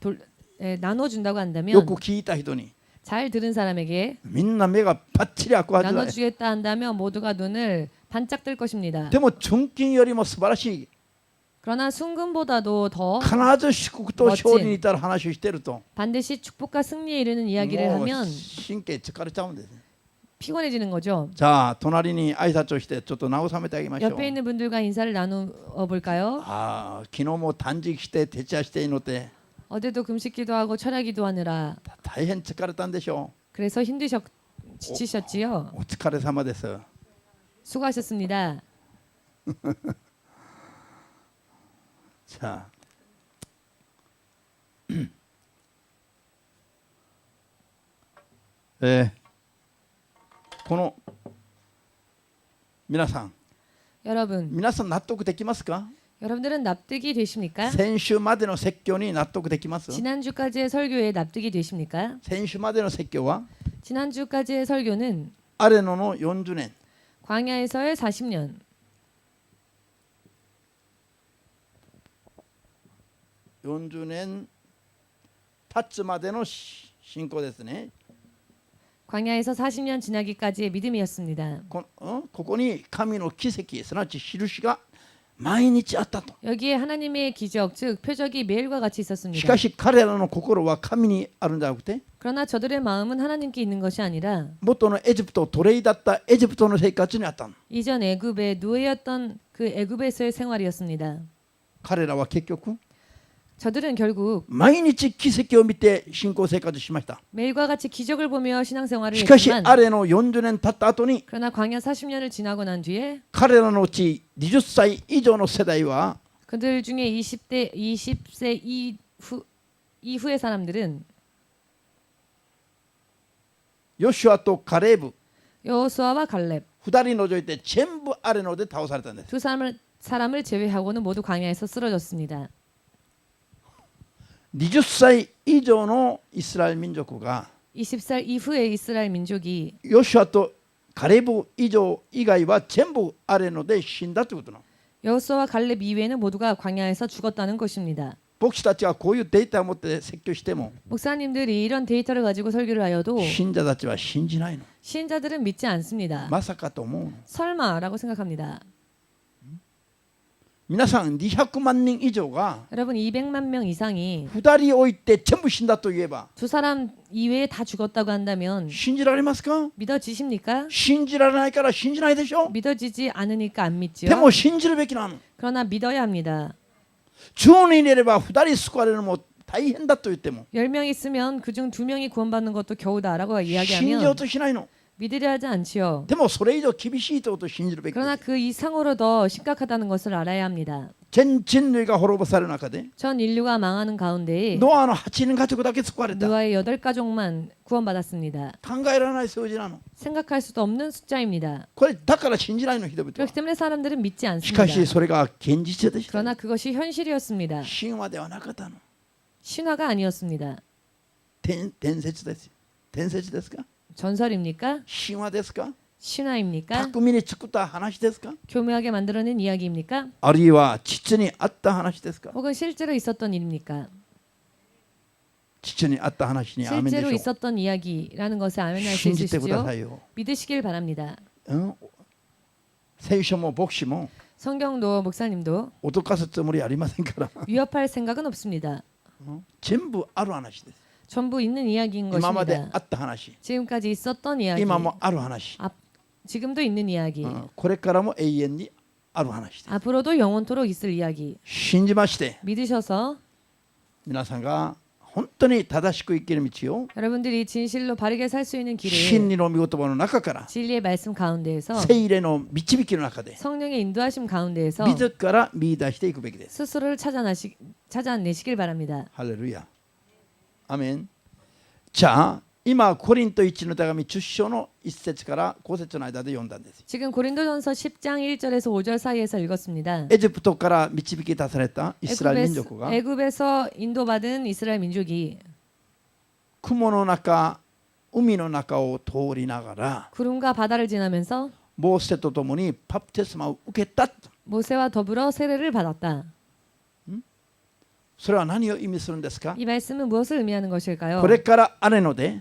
나눠준다고 よ 한다면 く聞いた人に 잘 들은 사람에게 みんな目がパッチリ開くはずだ。 나눠주겠다 한다면 모두가 눈을 반짝 뜰 것입니다. でも純金よりも素晴らしい 그러나 순금보다도 더 必ず祝福と勝利に至る話をしていると 반드시 축복과 승리에 이르는 이야기를 もう 하면 神経疲れちゃうんです。 피곤해지는 거죠. さあ隣に挨拶をしてちょっと慰めてあげましょう。 옆에 있는 분들과 인사를 나누어 볼까요? ああ昨日も断食して徹夜して祈って 어제도 금식기도 하고 철야기도 하느라 大変疲れたんでしょ 그래서 지치셨지요. う。お疲れ様です。 수고하셨습니다. さあこの皆さん 여러분, 皆さん納得できますか？ 여러분들은 납득이 되십니까? 先週までの説教に納得できます？ 지난주까지의 설교에 납득이 되십니까? 先週までの説教は 지난주까지의 설교는 アレノの40年 광야에서의 40년 40年経つまでの信仰ですね。 광야에서 40년 지나기까지의 믿음이었습니다. ここに神の奇跡すなわち印が毎日あったと。 여기에 하나님의 기적, 즉 표적이 매일과 같이 し 있었습니다. かし彼らの心は神にあるんじゃなくて 그러나 저들의 마음은 하나님께 있는 것이 아니라 元のエジプト奴隷だったエジプトの生活にあったの。 이전 애굽의 노예였던 그 애굽에서의 생활이었습니다. 彼らは結局 저들은 결국 毎日奇跡を見て信仰生活しました。 매일과 같이 기적을 보며 신앙생활을 しかし 했지만 あれの40年経った後に 그러나 광야 40년을 지나고 난 뒤에 彼らのうち20歳以上の世代は 그들 중에 20세 이후의 사람들은 ヨシュアとカレーブ 여호수아와 갈렙 2人除いて全部あれので倒されたんです。 두 사람을 제외하고는 모두 광야에서 쓰러졌습니다. 20歳以上のイスラエル民族が 20살 이후의 이스라엘 민족이 ヨシュアとカレブ以外は全部あれので死んだということなの。 여호수아와 갈렙 이외에는 모두가 광야에서 죽었다는 것입니다. 牧師たちがこういうデータを持って説教しても 목사님들이 이런 데이터를 가지고 설교를 하여도 信者たちは信じないの。 신자들은 믿지 않습니다. まさかと思うの。 설마라고 생각합니다. 皆さん200万人以上が 여러분 200만 명 이상이 2人置いて全部死んだと言えば 두 사람 이외에 다 죽었다고 한다면 信じられますか？ 믿어지십니까? 信じられないから信じないでしょ。 믿어지지 않으니까 안 で 믿지요. も信じるべきなの。 그러나 믿어야 합니다. 10人いれば2人救われるのも大変だと言っても 10명 있으면 그중 2명이 구원받는 것도 겨우다라고 信じよう 이야기하면 としないの。 믿으려 하지 않지요. でもそれ以上厳しいということを信じるべきで 그러나 す。 그 이상으로 더 심각하다는 것을 알아야 합니다. 全人類が滅ぼされる中で 전 인류가 망하는 가운데 ノアの8人家族だけ救われた。 노아의 8가족만 구원받았습니다. 考えられない数字なの。 생각할 수도 없는 숫자입니다. これだから信じないの人々は。 그렇기 때문에 사람들은 믿지 し 않습니다. かしそれが現実でした。 그러나 그것이 현실이었습니다. 神話ではなかったの。 신화가 아니었습니다. 伝説です。伝説ですか？ 전설입니까? 神話ですか？ 신화입니까? 巧みに作った話ですか？ 교묘하게 만들어낸 이야기입니까? あるいは実にあった話ですか？ 혹은 실제로 있었던 일입니까? 実にあった話にアメンで 실제로 しょう。 있었던 이야기라는 것에 아멘할 수 信じてくだ 있으시죠? さいよ。 믿으시길 바랍니다. 聖書も牧師も 성경도 목사님도 脅かすつもりありませんから。 위협할 생각은 없습니다. 全部ある話です。 전부 있는 이야기인 今まであ 것입니다. った話、 지금까지 있었던 이야기, 今もある話、 지금도 있는 이야기, これからも永遠にある話です。 앞으로도 영원토록 있을 이야기. 信じまして 믿으셔서 皆さんが本当に正しく生きる道を 여러분들이 진실로 바르게 살 수 있는 真 길을 理の御言葉の中から 진리의 말씀 가운데에서 聖霊の導きの中で 성령의 인도하심 가운데에서 自ら見出していくべきです。 스스로를 찾아내시길 바랍니다. ハレルヤ。アメン。じゃあ今コリント1の手紙10章の1節から5節の間で読んだんです。 지금 고린도전서 10장 1절에서 5절 사이에서 읽었습니다. エジプトから導き出されたイスラエル民族が 애굽에서 인도받은 이스라엘 민족이 雲の中、海の中を通りながら 구름과 바다를 지나면서 モーセと共にバプテスマを受けた。 모세와 더불어 세례를 받았다. それは何を意味するんですか？ 이 말씀은 무엇을 의미하는 것일까요? これからあれので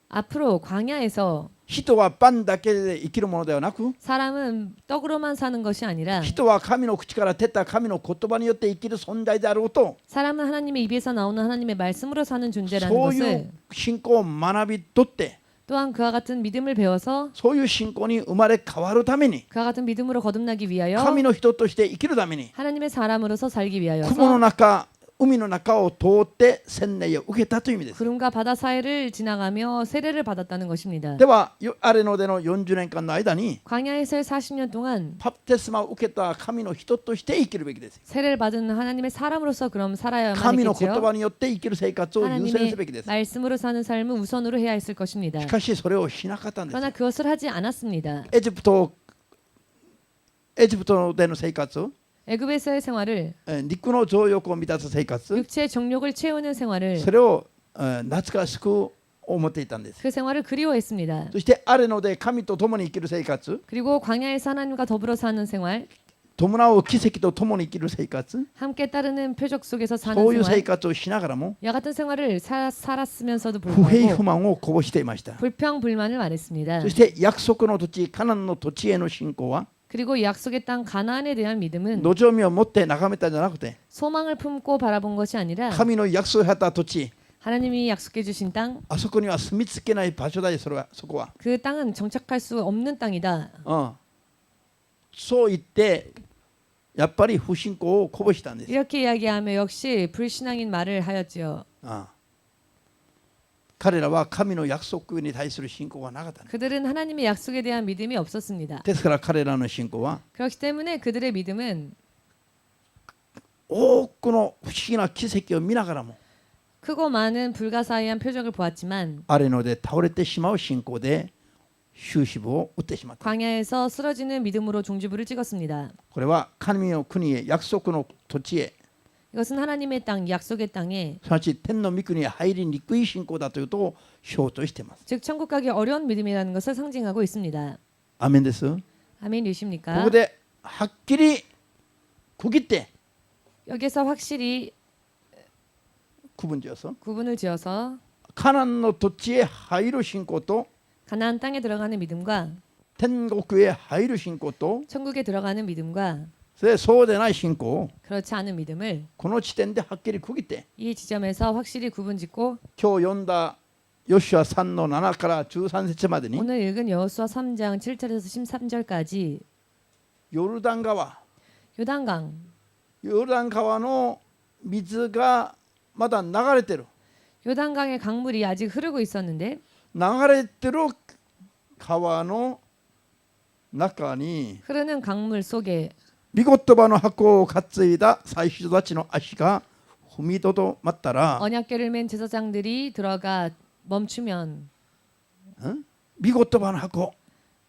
앞으로 광야에서 人はパンだけで生きるものではなく 사람은 떡으로만 사는 것이 아니라 人は神の口から出た神の言葉によって生きる存在であろうと 사람은 하나님의 입에서 나오는 하나님의 말씀으로 사는 존재라는 そうい 것을 う信仰を学び取って 또한 그와 같은 믿음을 배워서 そういう信仰に生まれ変わるために 그와 같은 믿음으로 거듭나기 위하여 神の人として生きるために 하나님의 사람으로서 살기 雲の 위하여서 中海の中を通って洗礼を受けたという意味です。 구름과 바다 사이를 지나가며 세례를 받았다는 것입니다. ではあれのでの40年間の間に 광야에서의 40년 동안 バプテスマを受けた神の人として生きるべきです。 세례를 받은 하나님의 사람으로서 그럼 살아야만 神の言 했겠지요. 葉によって生きる生活を優先す 하나님의 べきです。 말씀으로 사는 삶을 우선으로 해야 했을 것입니다. しかしそれをしなかったんです。 그러나 그것을 하지 않았습니다. エジプトでの生活、 애굽에서의 생활을 肉の情欲を満たす生活、 육체의 정욕을 채우는 생활을 それを懐かしく思っていたんです。 그 생활을 그리워했습니다. そしてあれので神と共に生きる生活、 그리고 광야에서 하나님과 더불어 사는 생활, 伴う奇跡と共に生きる生活、 함께 따르는 표적 속에서 사는 そういう生 생활, 活をしながらも 야 같은 생활을 살았으면서도 不平不 불구하고 満をこぼしていました。 불평불만을 말했습니다. そして約束の土地、カナンの土地への信仰は 그리고 이 약속의 땅 가나안에 대한 믿음은 望みを持って眺めたんじゃなくて 소망을 품고 바라본 것이 아니라 神の約束された土地、 하나님이 약속해 주신 땅, あそこには住み着けない場所だよ。そこは、 그 땅은 정착할 수 없는 땅이다. そう言ってやっぱり不信仰をこぼしたんです。 이렇게 이야기하며 역시 불신앙인 말을 하였지요. 彼らは神の約束に対する信仰がなかったんです。 그들은 하나님의 약속에 대한 믿음이 없었습니다. ですから彼らの信仰は 그렇기 때문에 그들의 믿음은 多くの不思議な奇跡を見ながらも 크고 많은 불가사의한 표적을 보았지만 あれので倒れてしまう信仰で終止符を打ってしまった。 광야에서 쓰러지는 믿음으로 종지부를 찍었습니다. これは神の国へ、約束の土地へ、 이것은 하나님의 땅, 약속의 땅에 すなわち天の御国へ入りにくい信仰だということを象徴しています。 즉 천국 가기 어려운 믿음이라는 것을 상징하고 있습니다. アメンです。こ 아멘이십니까? こではっきり区切って 여기서 확실히 区分지어서 구분을 지어서 カナンの土地へ入る信仰と 가나안 땅에 들어가는 믿음과 天国へ入る信仰と 천국에 들어가는 믿음과 それでそうでない信仰を 그렇지 않은 믿음을 この地点ではっきり区切って 이 지점에서 확실히 구분짓고 今日読んだヨシュア3の7から13節までに 오늘 읽은 여호수아 3장 7절에서 13절까지 ヨルダン川 요단강 ヨルダン川の水がまだ流れてる 요단강의 강물이 아직 흐르고 있었는데 流れてる川の中に 흐르는 강물 속에 御言葉の箱を担いだ祭司たちの足が踏みとどまったら 언약궤를 맨 제사장들이 들어가 멈추면 御言葉の箱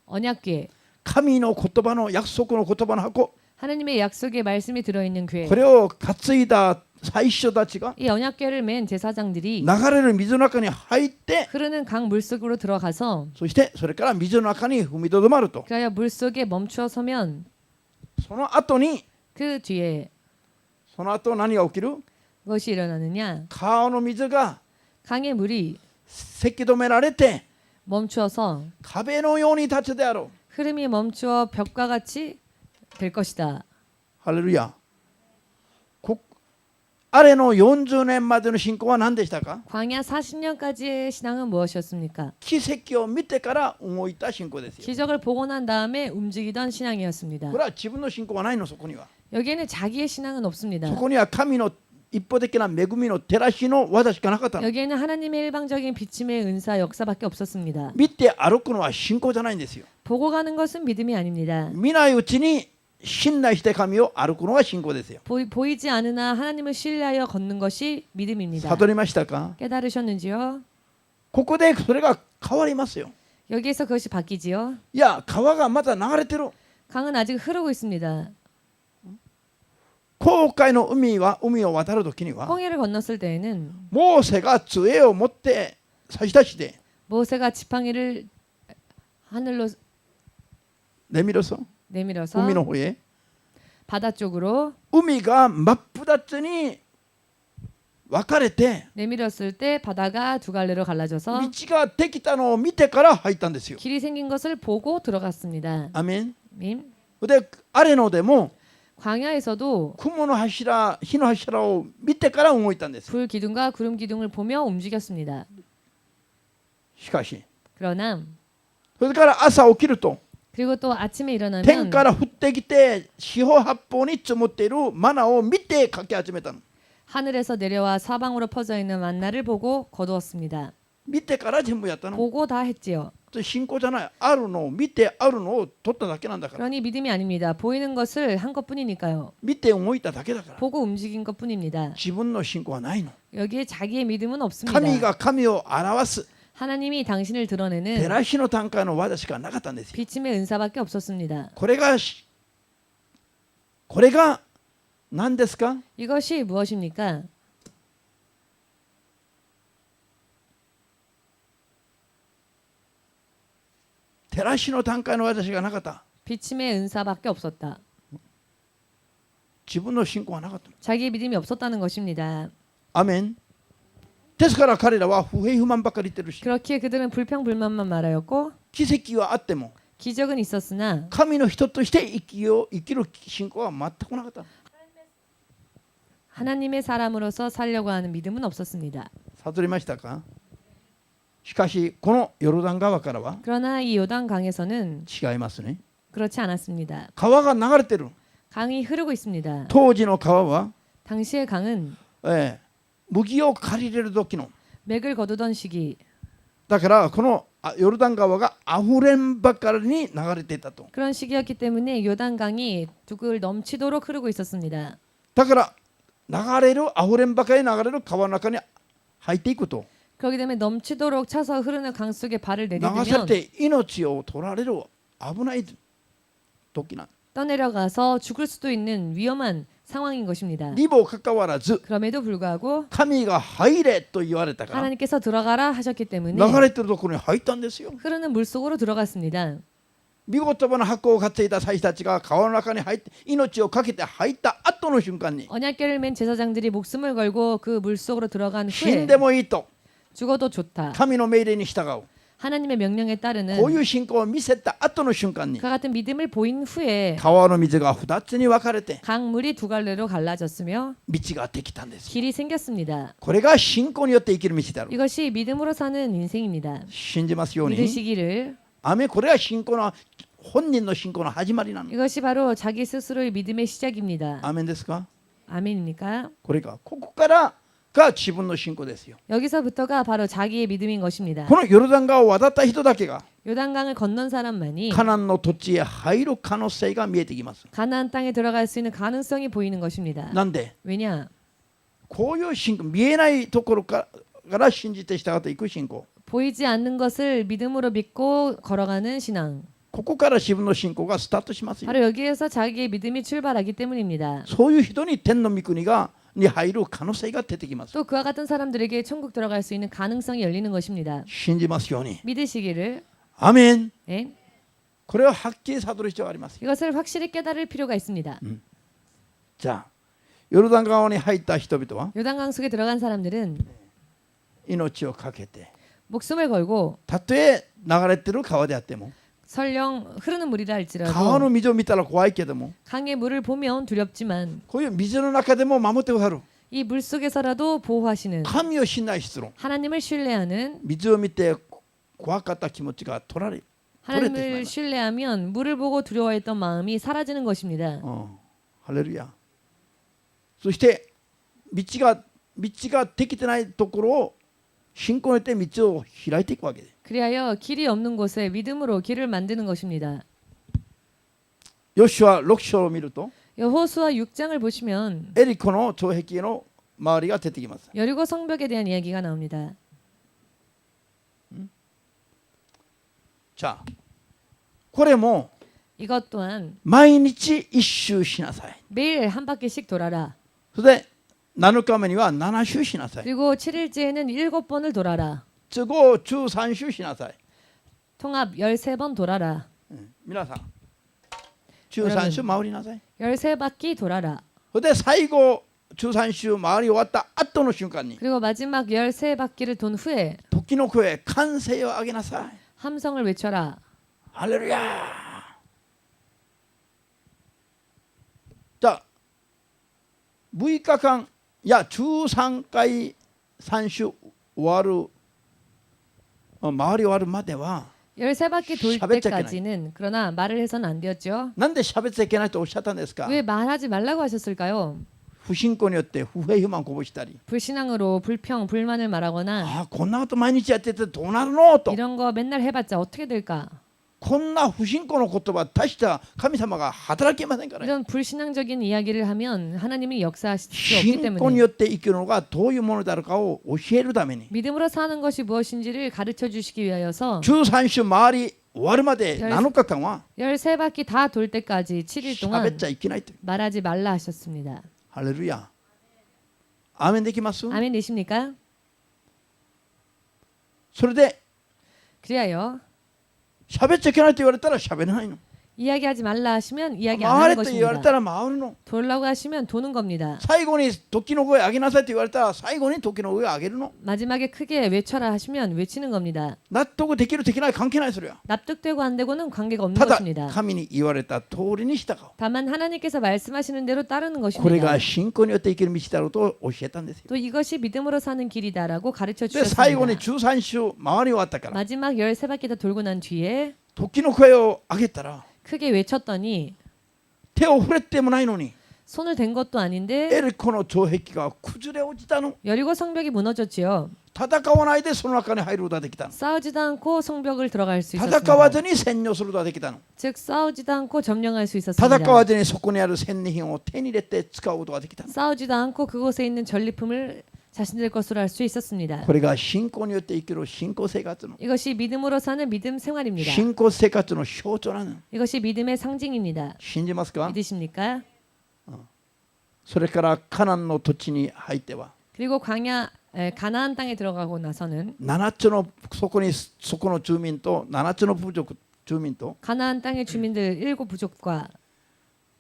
언약궤 神の言葉の約束の言葉の箱 하나님의 약속의 말씀이 들어있는 궤 これを担いだ祭司たちが 이 언약궤를 맨 제사장들이 流れる水の中に入って 흐르는 강 물속으로 들어가서 そしてそれから水の中に踏みとどまると 그리하여 물속에 멈추어 서면 その後に 그 뒤에 その後何が起きる 무엇이 일어나느냐? 川の水が 강의 물이 せき止められて 멈추어서 壁のように立つであろう 흐름이 멈추어 벽과 같이 될 것이다. ハレルヤあれの40年までの信仰は何でしたか 광야 40년까지의 신앙은 무엇이었습니까? 奇跡を見てから動いた信仰ですよ 기적을 보고 난 다음에 움직이던 신앙이었습니다. これは自分の信仰はないのそこには 여기에는 자기의 신앙은 없습니다. そこには神の一方的な恵みの照らしの技しかなかったの 여기에는 하나님의 일방적인 비침의 은사 역사밖에 없었습니다. 見て歩くのは信仰じゃないんですよ 보고 가는 것은 믿음이 아닙니다. 見ないうちに信頼して神を歩くのが信仰ですよ 보이지 않으나 하나님을 신뢰하여 걷는 것이 믿음입니다. 悟りましたか 깨달으셨는지요? ここでそれが変わりますよ 여기에서 그것이 바뀌지요. いや川がまだ流れてる 강은 아직 흐르고 있습니다. 紅海の海を渡る時には 홍해를 건넜을 때에는 モーセが杖を持って差し出して 모세가 지팡이를 하늘로 내밀어서 내밀어서 海の方へ 바다 쪽으로 海が真っ二つに分かれて 내밀었을 때 바다가 두 갈래로 갈라져서 道ができたのを見てから入ったんですよ 길이 생긴 것을 보고 들어갔습니다. アメン 님. であれのでも 광야에서도 雲の柱火の柱を見てから動いたんです 불 기둥과 구름 기둥을 보며 움직였습니다. しかし 그러나 それから朝起きると 그리고 또 아침에 天 일어나면 から降ってきて四方八方に積もっているマナを見てかき集めたの 하늘에서 내려와 사방으로 퍼져 있는 만나를 보고 거두었습니다. 見てから全部やったの 보고 다 했지요. 信仰じゃないあるのを見てあるのを取っただけなんだから 그러니 믿음이 아닙니다. 보이는 것을 한 것뿐이니까요. 見て動いただけだから 보고 움직인 것뿐입니다. 自分の信仰はないの 여기에 자기의 믿음은 없습니다. 神が神を表す 하나님이 당신을 照 드러내는 らしの段階の技しかなかったんですよ 비침의 은사밖에 없었습니다. これが何ですか 이것이 무엇입니까? 照らしの段階の技しかなかった 비침의 은사밖에 없었다. 自分の信仰はなかった 자기의 믿음이 없었다는 것입니다. アメンですから彼らは不平不満ばかり言ってるし 그렇기에 그들은 불평불만만 말하였고 奇跡はあっても 기적은 있었으나 神の人として生きる信仰は全くなかった 하나님의 사람으로서 살려고 하는 믿음은 없었습니다. 悟りましたかしかしこのヨルダン川からは 그러나 이 요단 강에서는 違いますね 그렇지 않았습니다. 川が流れてる 강이 흐르고 있습니다. 当時の川は、 당시의 강은 麦を借りれる時の 맥을 거두던 시기 だからこのヨルダン川があふれんばかりに流れていたと 그런 시기였기 때문에 요단 강이 둑을 넘치도록 흐르고 있었습니다. だから流れるあふれんばかりに流れる川の中に入っていくと 그렇기 때문에 넘치도록 차서 흐르는 강 속에 발을 流され 내디디면 て命を取られる危ない時なん 떠내려가서 죽을 수도 있는 위험한 상황인 것입니다. にもかかわらず 그럼에도 불구하고 神が入れと言われたから 하나님께서 들어가라 하셨기 流 때문에 れてるところに入ったんですよ 흐르는 물 속으로 들어갔습니다. 御言葉の箱を担いだ祭司たちが川の中に入って命をかけて入った後の瞬間に 언약궤를 맨 제사장들이 목숨을 걸고 그 물 속으로 들어간 死ん 후에 でもいいと 죽어도 좋다. 神の命令に従う 하나님의 명령에 따르는 こういう信仰を見せた後の瞬間に 그와 같은 믿음을 보인 후에 川の水が2つに分かれて 강물이 두 갈래로 갈라졌으며 道ができたんです。 길이 생겼습니다. これが信仰によって生きる道である。 이것이 믿음으로 사는 인생입니다. 信じますように。 믿으시기를 アメン。これが信仰の本人の信仰の始まりなの。 이것이 바로 자기ススロ의 믿음의 시작입니다. アメンですか？ 아멘입니까? これがここからが自分の信仰ですよ。 여기서부터가 바로 자기의 믿음인 것입니다. このヨルダン川を渡った人だけが 요단강을 건넌 사람만이 カナンの土地へ入る可能性が見えてきます。 가나안 땅에 들어갈 수 있는 가능성이 보이는 것입니다. なんで 왜냐? こういう信仰、見えないところから信じて従っていく信仰、 보이지 않는 것을 믿음으로 믿고 걸어가는 신앙. ここから自分の信仰がスタートしますよ。 바로 여기에서 자기의 믿음이 출발하기 때문입니다. そういう人に天の御国に入る可能性が出てきます。 또 그와 같은 사람들에게 천국 들어갈 수 있는 가능성이 열리는 것입니다. 信じますように。 믿으시기를. アメン。 예? これをはっきり悟る必要があります。 이것을 확실히 깨달을 필요가 있습니다. じゃあヨルダン川に入った人々は 요단강 속에 들어간 사람들은 命を懸けて、 목숨을 걸고 たとえ流れてる川であっても、 설령 흐르는 물이라 川 할지라도 の水を見たら怖いけども、 강의 물을 보면 두렵지만 こういう水の中でも守ってくださる 이 물 속에서라도 보호하시는 神を信頼する。 하나님을 신뢰하는 水を見て怖かった気持ちが取れてしまい 하나님을 ます。 신뢰하면 물을 보고 두려워했던 마음이 사라지는 것입니다. ハレルヤ。そして道ができてないところを信仰によって道を開いていくわけです。 그리하여 길이 없는 곳에 믿음으로 길을 만드는 것입니다. ヨシュア6章を見ると 여호수아 6장을 보시면 エリコの城壁の周りが出てきます。 여리고 성벽에 대한 이야기가 나옵니다. じゃあこれも 이것 또한 毎日一周しなさい。 매일 한 바퀴씩 돌아라. それで7日目には7周しなさい。 그리고 7일째에는 7번을 돌아라. 都合13周しなさい。 통합 13번 돌아라. 皆さん13周回りなさい。 13바퀴 돌아라. それで最後13周回り終わった後の瞬間に 그리고 마지막 13바퀴를 돈 후에 時の声歓声を上げなさい。 함성을 외쳐라. ハレルヤ。じゃあ6日間いや13回3周終わる回り終わるまでは 13바퀴 돌 샤벳 잤겠나요? 때까지는 그러나 말을 해서는 안 되었죠. なんで喋っちゃいけないとおっしゃったんですか。 왜 말하지 말라고 하셨을까요? 不信仰によって不平不満をこぼしたり、 불신앙으로 불평, 불만을 말하거나 ああこんなこと毎日やっててどうなるのと、 이런 거 맨날 해봤자 어떻게 될까? こんな不信仰の言葉大した神様が働けませんから。 이런 불신앙적인 이야기를 하면 하나님이 역사하실 수 없기 信仰に 때문에 よって生きるのがどういうものであるかを教えるために 믿음으로 사는 것이 무엇인지를 가르쳐 주시기 위하여서 13周回り終わるまで7日間は 13바퀴 다 돌 때까지 7일 喋っ 동안 ちゃいけないと。 말하지 말라 하셨습니다. ハレルヤ。アーメンできます。 아멘 되십니까? それで 그리하여 喋っちゃいけないと言われたら喋らないの。 이야기하지 말라 하시면 이야기 안 回 하는 れと言われ 것입니다. たら回るの。 돌라고 하시면 도는 겁니다. 最後に時の声上げなさいと言われたら最後に時の声を上げるの。 마지막에 크게 외쳐라 하시면 외치는 겁니다. 納得できるできない関係ないそれは。 납득되고 안 되고는 관계가 없는 ただ 것입니다. 神に言われた通りに従う。 다만 하나님께서 말씀하시는 대로 따르는 これが 것입니다. 信仰によって生きる道だろうと教えたんですよ。 또 이것이 믿음으로 사는 길이다라고 가르쳐 で最後に 주셨습니다. 13周回り終わったから 마지막 13바퀴 다 돌고 난 뒤에 時の声を上げたら 크게 외쳤더니 手を触れてもないのに 손을 댄 것도 エ 아닌데 リコの城壁が崩れ落ちたの。 여리고 성벽이 무너졌지요. 戦わないでその中に入ることができたの。 싸우지도 않고 성벽을 들어갈 수 戦 있었습니다. わずに占領することができたの。 즉 싸우지도 않고 점령할 수 있었습니다. 戦わずにそこにある戦利品を手に入れて使うことができたの。 싸우지도 않고 그곳에 있는 전리품을 자신들 것으로 할 수 있었습니다. これが信仰によって生きる信仰生活の 이것이 믿음으로 사는 믿음 생활입니다. 信仰生活の象徴なの。 이것이 믿음의 상징입니다. 信じますか。 믿으십니까? それからカナンの土地に入っては 그리고 가나안 땅에 들어가고 나서는 7つのそこの住民と7つの部族住民と 가나안 땅의 주민들 7부족과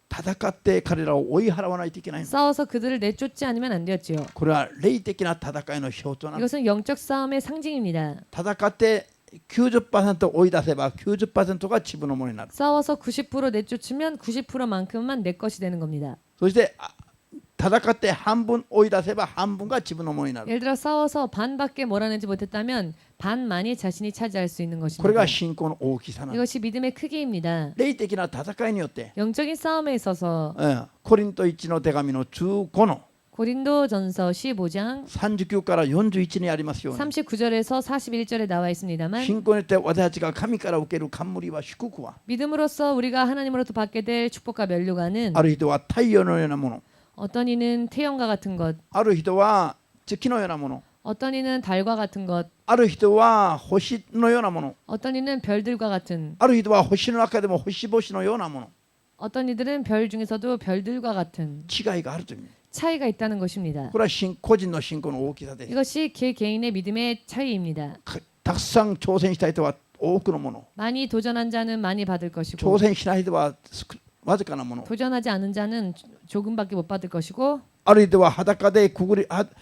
戦って彼らを追い払わないといけないの。 싸워서 그들을 내쫓지 않으면 안 되었지요. これは霊的な戦いの象徴なの。 이것은 영적 싸움의 상징입니다. 戦って90% 追い出せば 90% が自分のものになる。 싸워서 90% 내쫓으면 90%만큼만 내 것이 되는 겁니다. そして戦って半分追い出せば半分が自分のものになる。 예를 들어 싸워서 반밖에 몰아내지 못했다면 반만이 자신이 차지할 수 있는 これ 것입니다. が信仰の大きさなんです。 이것이 믿음의 크기입니다. 霊的な戦いによって、 영적인 싸움에 있어서 コリント1の手紙の15の 고린도전서 15장 39から41にありますように、 39절에서 41절에 나와 있습니다만 信仰によって私たちが神から受ける冠は祝福は、 믿음으로써 우리가 하나님으로부터 받게 될 축복과 면류관은 ある人は太陽のようなもの、 어떤 이는 태양과 같은 것, ある人は月のようなもの、 어떤 이는 달과 같은 것, ある人は星のようなもの、 어떤 이는 별들과 같은, ある人は星の中でも星々のようなもの、 어떤 이들은 별 중에서도 별들과 같은 違いがあるという意味。 차이가 있다는 것입니다. これは個人の信仰の大きさです。 이것이 개개인의 믿음의 차이입니다. たくさん挑戦した人は多くのもの、 많이 도전한 자는 많이 받을 것이고 挑戦しない人はわずかなもの、 도전하지 않은 자는 조금밖에 못 받을 것이고 ある人は裸で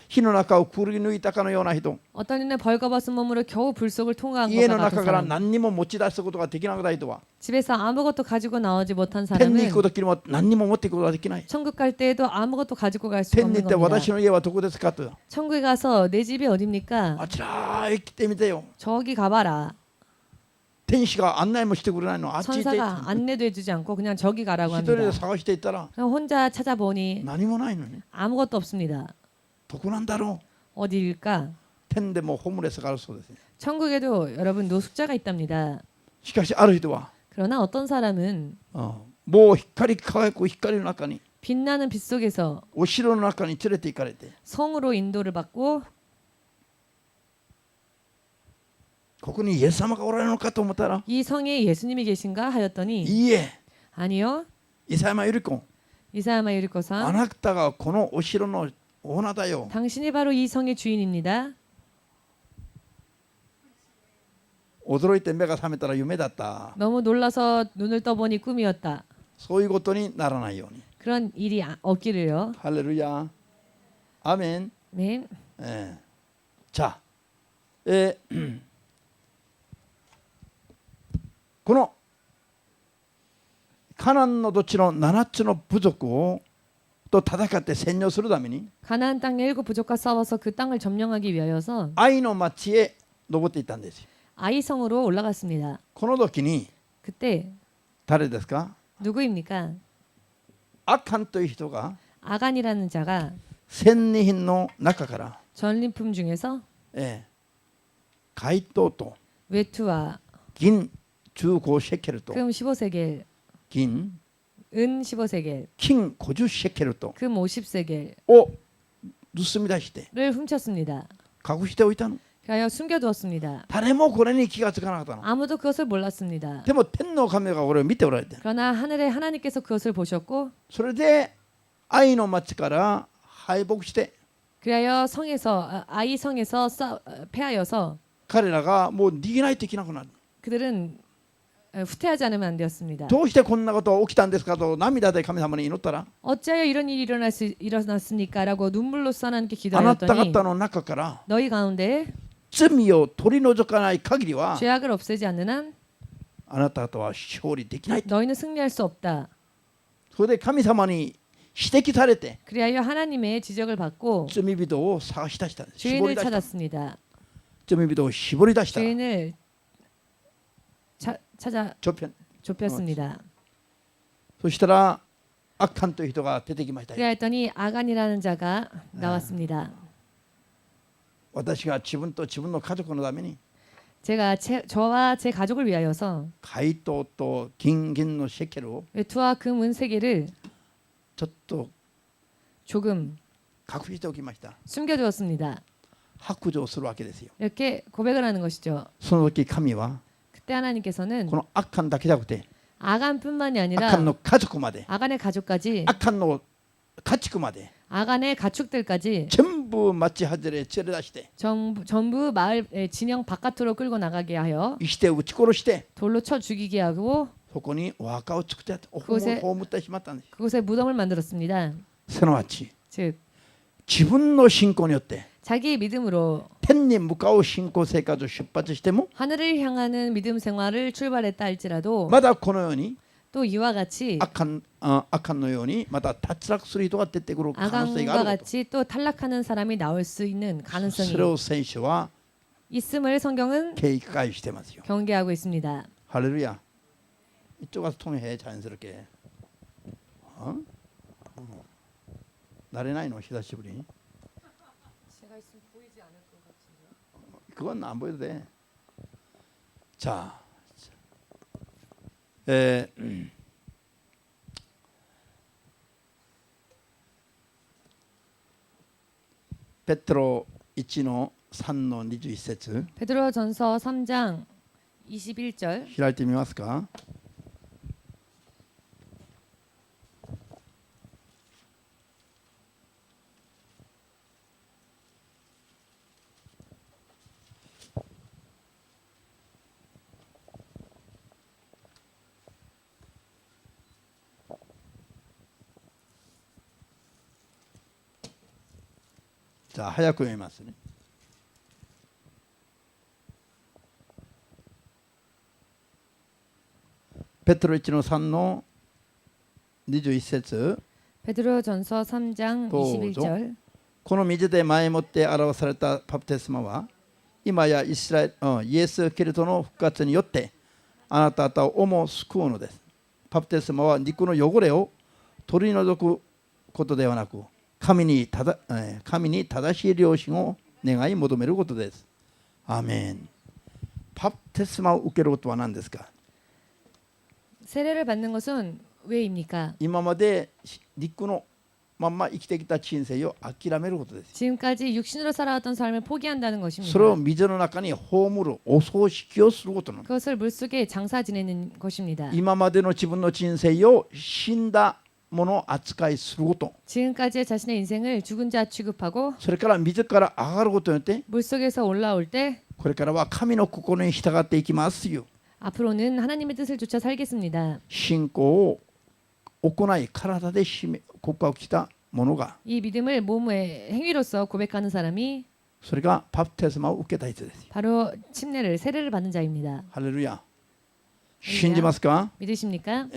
火の中をくぐり抜いたかのような人、 어떤 이는 벌거벗은 몸으로 겨우 불 속을 통과한 家 것과 の 같은 中から 사람, 何にも持ち出すことができなくない人は、 집에서 아무것도 가지고 나오지 못한 天に行 사람은 く時にも何にも持っていくことができない。 천국 갈 때에도 아무것도 가지고 갈 수 天に 없는 行って 겁니다. 私の家はどこですかと、 천국에 가서 내 집이 어딥니까? あちらへ来てみてよ。 저기 가봐라. 天使が案内もしてくれないの、あっち行って 천사가 안내도 해주지 않고 그냥 저기 가라고 一人で 합니다. 探していったら 그럼 혼자 찾아보니 何もないのに、 아무것도 없습니다. どこなんだろう。 어디일까? 天でもホームレスがあるそうです。 천국에도 여러분 노숙자가 있답니다. しかしある人は 그러나 어떤 사람은 もう光り輝く光の中に、 빛나는 빛 속에서 お城の中に連れて行かれて、 성으로 인도를 받고 ここにイエス様がおられるのかと思ったら、 이 성에 예수님이 계신가 하였더니 いいえ、 아니요. イサヤマユリコ、 이사야마 あ 유리코사 なたがこのお城のオーナーだよ。 당신이 바로 이 성의 주인입니다. 驚いて目が覚めたら夢だった。 너무 놀라서 눈을 떠보니 꿈이었다. そういうことにならないように。 그런 일이 없기를요. ハレルヤ。アーメン。 네. じゃあ、このカナンの土地の7つの部族をと戦って占領するために、 가나안 땅의 7 부족과 싸워서 그 땅을 점령하기 위하여서 愛の町へ登っていったんですよ。 아이성으로 올라갔습니다. この時に 그때 誰ですか？ 누구입니까? アカンという人が 아간이라는 자가 戦利品の中から、 전리품 중에서 怪盗と 외투와 銀15シェケルと 금 15세겔, 銀 은 15세겔, 金50シェケルと 금 50세겔을 を盗み出して 훔쳤습니다. 隠しておいたの。 그하여 숨겨두었습니다. 誰もこれに気がつかなかったの。 아무도 그것을 몰랐습니다. でも天の神が俺を見ておられて、 그러나 하늘의 하나님께서 그것을 보셨고 それで愛の町から敗北して、 그리하여 아이 성에서 패하여서 彼らがもう逃げないといけなくなる。 그들은 후퇴하지 않으면 안 되었습니다. どうしてこんなことが起きたんですかと涙で神様に祈ったら、 어찌하여 이런 일이 일어났습니까라고 눈물로써 하나님께 あなた 기도하였더니 方の中から 너희 가운데 罪を取り除かない限りは 죄악을 없애지 않는 한 あなた方は勝利できない。 너희는 승리할 수 없다. それで神様に指摘されて 그리하여 하나님의 지적을 받고 罪人を探し出したんです。絞 죄인을 り出した。 찾았습니다. 罪人を絞り出した。 죄인을 찾아 ちょっぴゃん 좁혔습니다. そしたらアカンという人が出てきましたよ。 그랬더니 아간이라는 자가 나왔습니다. 私が自分と自分の家族のために 제가 저와 제 가족을 위하여서 怪盗と金銀のシェケルを 외투와 금 은세계를 ちょっと 조금 隠しておきました。 숨겨두었습니다. 白状するわけですよ。 이렇게 고백을 하는 것이죠. その時神は 그때 하나님께서는 このアカンだけじゃなくて 아간뿐만이 ア 아니라 カンの家族まで、 아간의 가족까지 アカンの家畜まで 아간의 가축들까지 全部町外れ連れ出して、 전부 마을 진영 바깥으로 끌고 나가게 하여 石で撃ち殺して、 돌로 쳐 죽이게 하고 そこにお墓を作って그곳에葬ってしまったんです。 그곳에 무덤을 만들었습니다. すなわち 즉 自分の信仰によって 자기의 믿음으로 天に向かう信仰生活を出発しても 하늘을 향하는 믿음 생활을 출발했다 할지라도 まだこのように 또 이와 같이 悪のようにまた脱落する人が出てくる可能性が 아간과 あること 같이 또 탈락하는 사람이 나올 수 있는 そ 가능성이 れを聖書は 있음을 성경은 警戒してますよ 경계하고 있습니다. 할렐루야. 이쪽 가서 통해 자연스럽게. 어? 나래나이노久しぶり. 제가 있으면 보이지 않을 것 같은데요. 그건 안 보여도 돼. 자, 베드로 1の 3の 21節 베드로전서 3장 21절 開いてみますか。じゃあ早く読みますね。ペテロ1の3の21節 베드로전서 3장 21절 この水で前もって表されたバプテスマは今やイエス・キリストの復活によってあなた方をも救うのです。バプテスマは肉の汚れを取り除くことではなく神に正しい良心を願い求めることです。アーメン。バプテスマを受けることは何ですか。 세례를 받는 것은 왜입니까? 今まで肉のまんま生きてきた人生を諦めることです。 지금까지 육신으로 살아왔던 삶을 포기한다는 것입니다. それを水の中に葬るお葬式をすることなの。 그것을 물속에 장사 지내는 것입니다. 今までの自分の人生を死んだもの扱いすること。 지금까지의 자신의 인생을 죽은 자 취급하고 それから水から上がることによって 물속에서 올라올 때 これからは神の心に従っていきますよ。 앞으로는 하나님의 뜻을 쫓아 살겠습니다. 信仰を行い体で告白したものが 이 믿음을 몸의 행위로서 고백하는 사람이 それがバプテスマを受けた人ですよ。 바로 침례를 세례를 받는 자입니다. ハレルヤ。信じますか。 믿으십니까?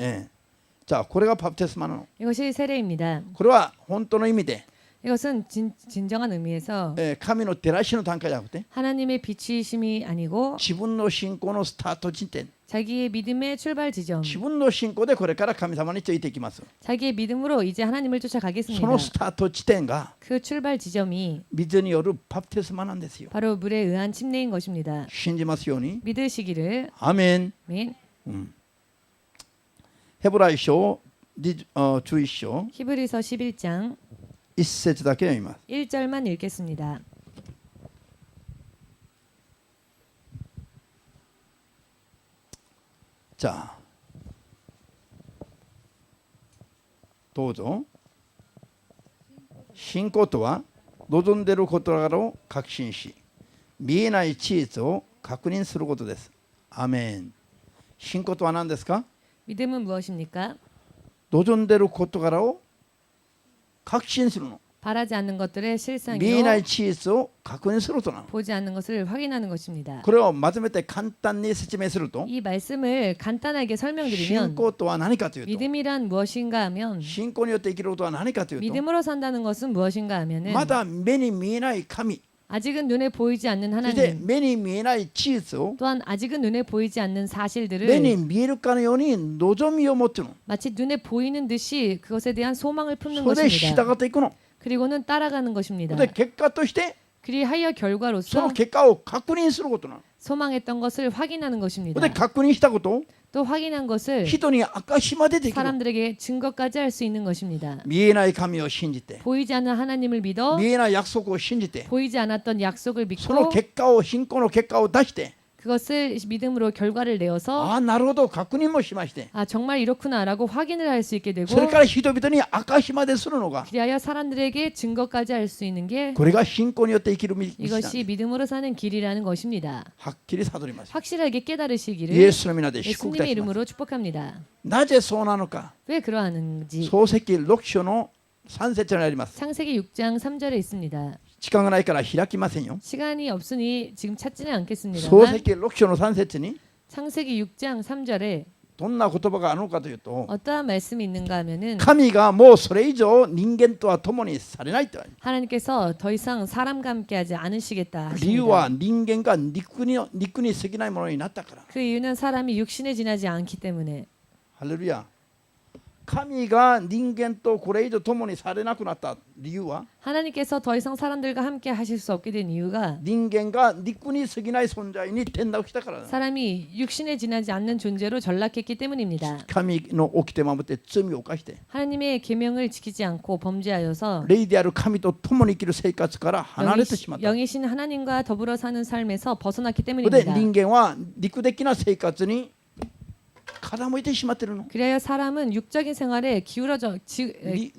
じゃあこれがバプテスマなの。 이것이 세례입니다. これは本当の意味で 이것은 진정한 의미에서 神の照らしの段階じゃなくて 하나님의 비추심이 아니고 自分の信仰のスタート地点 자기의 믿음의 출발 지점, 自分の信仰でこれから神様についていきます。 자기의 믿음으로 이제 하나님을 そ 쫓아가겠습니다. のスタート地点が 그 출발 지점이 水によるバプテスマなんですよ。 바로 물에 의한 침례인 것입니다. 信じますように。 믿으시기를. アーメン。 아멘. ヘブライ書11章 히브리서 11장 1節だけ読みます。 1절만 읽겠습니다. じゃあどうぞ。信仰とは望んでいる事柄を確信し見えない事実を確認することです。アーメン。信仰とは何ですか。 믿음은 무엇입니까? 望んでいる事柄を確信するの。 바라지 않는 것들의 見えない 실상이요 事実を確認することなの。 보지 않는 것을 확인하는 것입니다. これをまとめて簡単に説明すると 이 말씀을 간단하게 信 설명드리면 仰とは何かというと 믿음이란 무엇인가 하면 信仰によって生きることは何かというと 믿음으로 산다는 것은 무엇인가 하면은 まだ目に見えない神 아직은 눈에 보이지 않는 そして 하나님 目に見えない事実を 또한 아직은 눈에 보이지 않는 目 사실들을 に見えるかのように望みを持ってるの。 마치 눈에 보이는 듯이 그것에 대한 소망을 품는 それで従 것입니다. っていくの。 그리고는 따라가는 것입니다. で結果として 그리하여 その 결과로서 結果を確認することなの。 소망했던 것을 확인하는 것입니다. で確認したことを 또 확인한 것을 人に証しまでできる。 사람들에게 증거까지 할 수 있는 것입니다. 見えない神を信じて 보이지 않는 하나님을 믿어 見えない約束を信じて 보이지 않았던 약속을 その 믿고 結果を信仰の結果を出して 그것을 믿음으로 결과를 내어서 ああなるほど確認もしまして 아 정말 이렇구나라고 확인을 할 수 있게 되고 それから人々に証しまでするのが 그리하여 사람들에게 증거까지 할 수 있는 게 これが信仰によって生きる道なんです。 이것이 믿음으로 사는 길이라는 것입니다. はっきり悟ります。 확실하게 イエ 깨달으시기를 スの皆で祝福い 예수님의 たします。 이름으로 축복합니다. なぜそうなのか。 왜 그러하는지 創世記6章の3節にあります。 창세기 6장 3절에 있습니다. 時間がないから開きませんよ。 시간이 없으니 지금 찾지는 創 않겠습니다만 世記6章の3節に 창세기 6장 3절에 どんな言葉があるのかというと、 어떠한 말씀이 있는가 하면은 神がもうそれ以上人間とは共にされないと。 하나님께서 더 이상 사람과 함께하지 않으시겠다 理由は 하십니다. 人間が肉に過ぎないものになったから。 그 이유는 사람이 육신에 지나지 않기 때문에 ハレルヤ。神が人間とこれ以上共にされなくなった理由は、 하나님께서 더 이상 사람들과 함께 하실 수 없게 된 이유가 人間が肉に過ぎない存在に転落したからだ。 사람이 육신에 지나지 않는 존재로 전락했기 때문입니다. 神の掟守って罪を犯して 하나님의 계명을 지키지 않고 범죄하여서 霊である神と共に生きる生活から離れてしまった。 영이신 하나님과 더불어 사는 삶에서 벗어났기 で 때문입니다. 人間は肉的な生活に傾いてしまっているの。 그래야 사람은 육적인 생활에 리-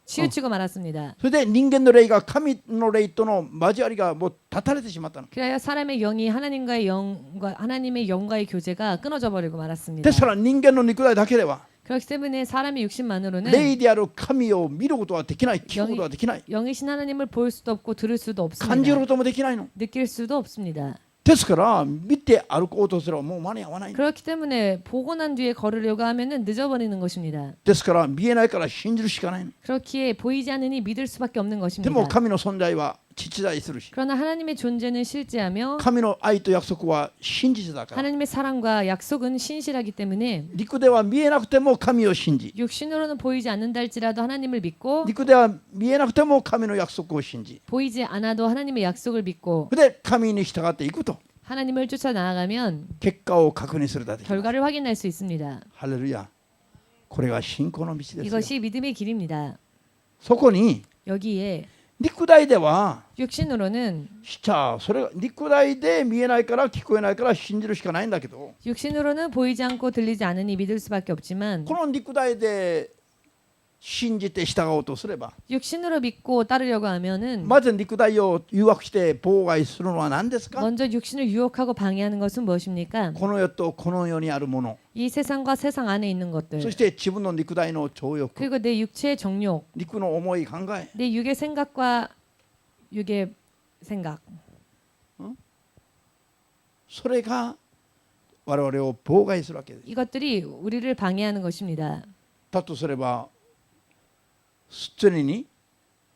치우치고 말았습니다. それで人間の霊が神の霊との交わりがもう断たれてしまったの。 그래야 사람의 영이 하나님의 영과의 교제가 끊어져 버리고 말았습니다. ですから人間の肉体だけでは 그렇기 때문에 사람의 육신만으로는 霊である神を見ることはできない、聞くことはできない、 영이신 하나님을 볼 수도 없고 들을 수도 感じる 없습니다. こともできないの。 느낄 수도 없습니다. ですから見て歩こうとすればもう間に合わないの。 그렇기 때문에 보고 난 뒤에 걸으려고 하면은 늦어버리는 것입니다. ですから見えないから信じるしかないの。 그렇기에 보이지 않으니 믿을 수밖에 없는 で 것입니다. も神の存在は実在するし、 그러나 하나님의 존재는 실제하며 神の愛と約束は真実だから、 하나님의 사랑과 약속은 신실하기 때문에 肉では見えなくても神を信じ、 육신으로는 보이지 않는다 할지라도 하나님을 믿고 肉では見えなくても神の約束を信じ、 보이지 않아도 하나님의 약속을 믿고 で神に従っていくと 하나님을 쫓아 나아가면 結果を確認するだけ。 결과를 확인할 수 있습니다. ハレルヤ。これが信仰の道ですよ。 이것이 믿음의 길입니다. そこに 여기에 肉体では 육신으로는 それが肉体で見えないから聞こえないから信じるしかないんだけど、 육신으로는 보이지 않고 들리지 않으니 믿을 수밖에 없지만 この肉体で信じて従おうとすれば、 육신으로 믿고 따르려고 하면은 まず肉体を誘惑して妨害するのは何ですか？ 먼저 육신을 유혹하고 방해하는 것은 무엇입니까? この世とこの世にあるもの、 이 세상과 세상 안에 있는 것들 そして自分の肉体の情欲、 그리고 내 육체의 정욕 肉の思い考え、 내 육의 생각과 육의 생각 それが我々を妨害するわけです。 이것들이 우리를 방해하는 것입니다. だとすれば常に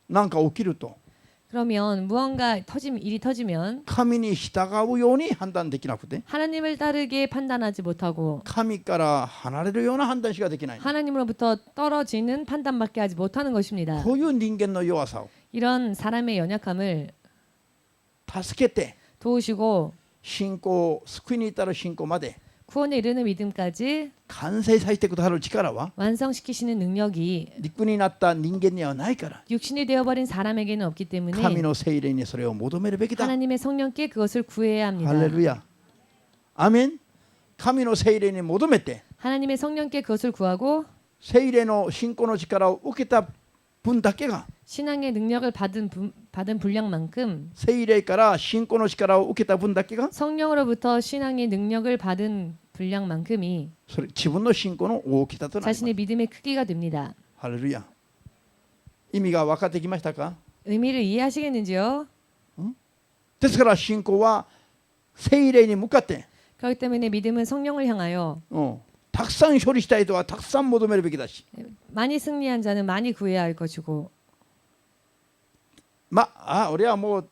何か起きると 그러면 무언가 일이 터지면 神に従うように判断できなくて 하나님을 따르게 판단하지 못하고 神から離れるような判断しかできない。 하나님으로부터 떨어지는 판단밖에 하지 못하는 것입니다. こういう人間の弱さを 이런 사람의 연약함을 助けて 도우시고 信仰、救いに至る信仰まで 구원에 이르는 믿음까지 完成させてくださる力は 완성시키시는 능력이 肉になった人間にはないから、 육신이 되어버린 사람에게는 없기 때문에 神の聖霊にそれを求めるべきだ。 하나님의 성령께 그것을 구해야 ハ 합니다. レルヤ。アメン。神の聖霊に求めて 하나님의 성령께 그것을 구하고 聖霊の信仰の力を受けた分だけが 신앙의 능력을 받은 분량만큼 聖霊から信仰の力を受けた分だけが 성령으로부터 신앙의 능력을 받은 분량만큼이 それ自分の信仰の大きさとなります。 자신의 믿음의 크기가 됩니다. ハレルヤ。意味が分かってきましたか？ 의미를 이해하시겠는지요? ですから信仰は聖霊に向かって、 그렇기 때문에 믿음은 성령을 향하여 たくさん処理したい人はたくさん求めるべきだし、 많이 승리한 자는 많이 구해야 할 것이고 俺はもう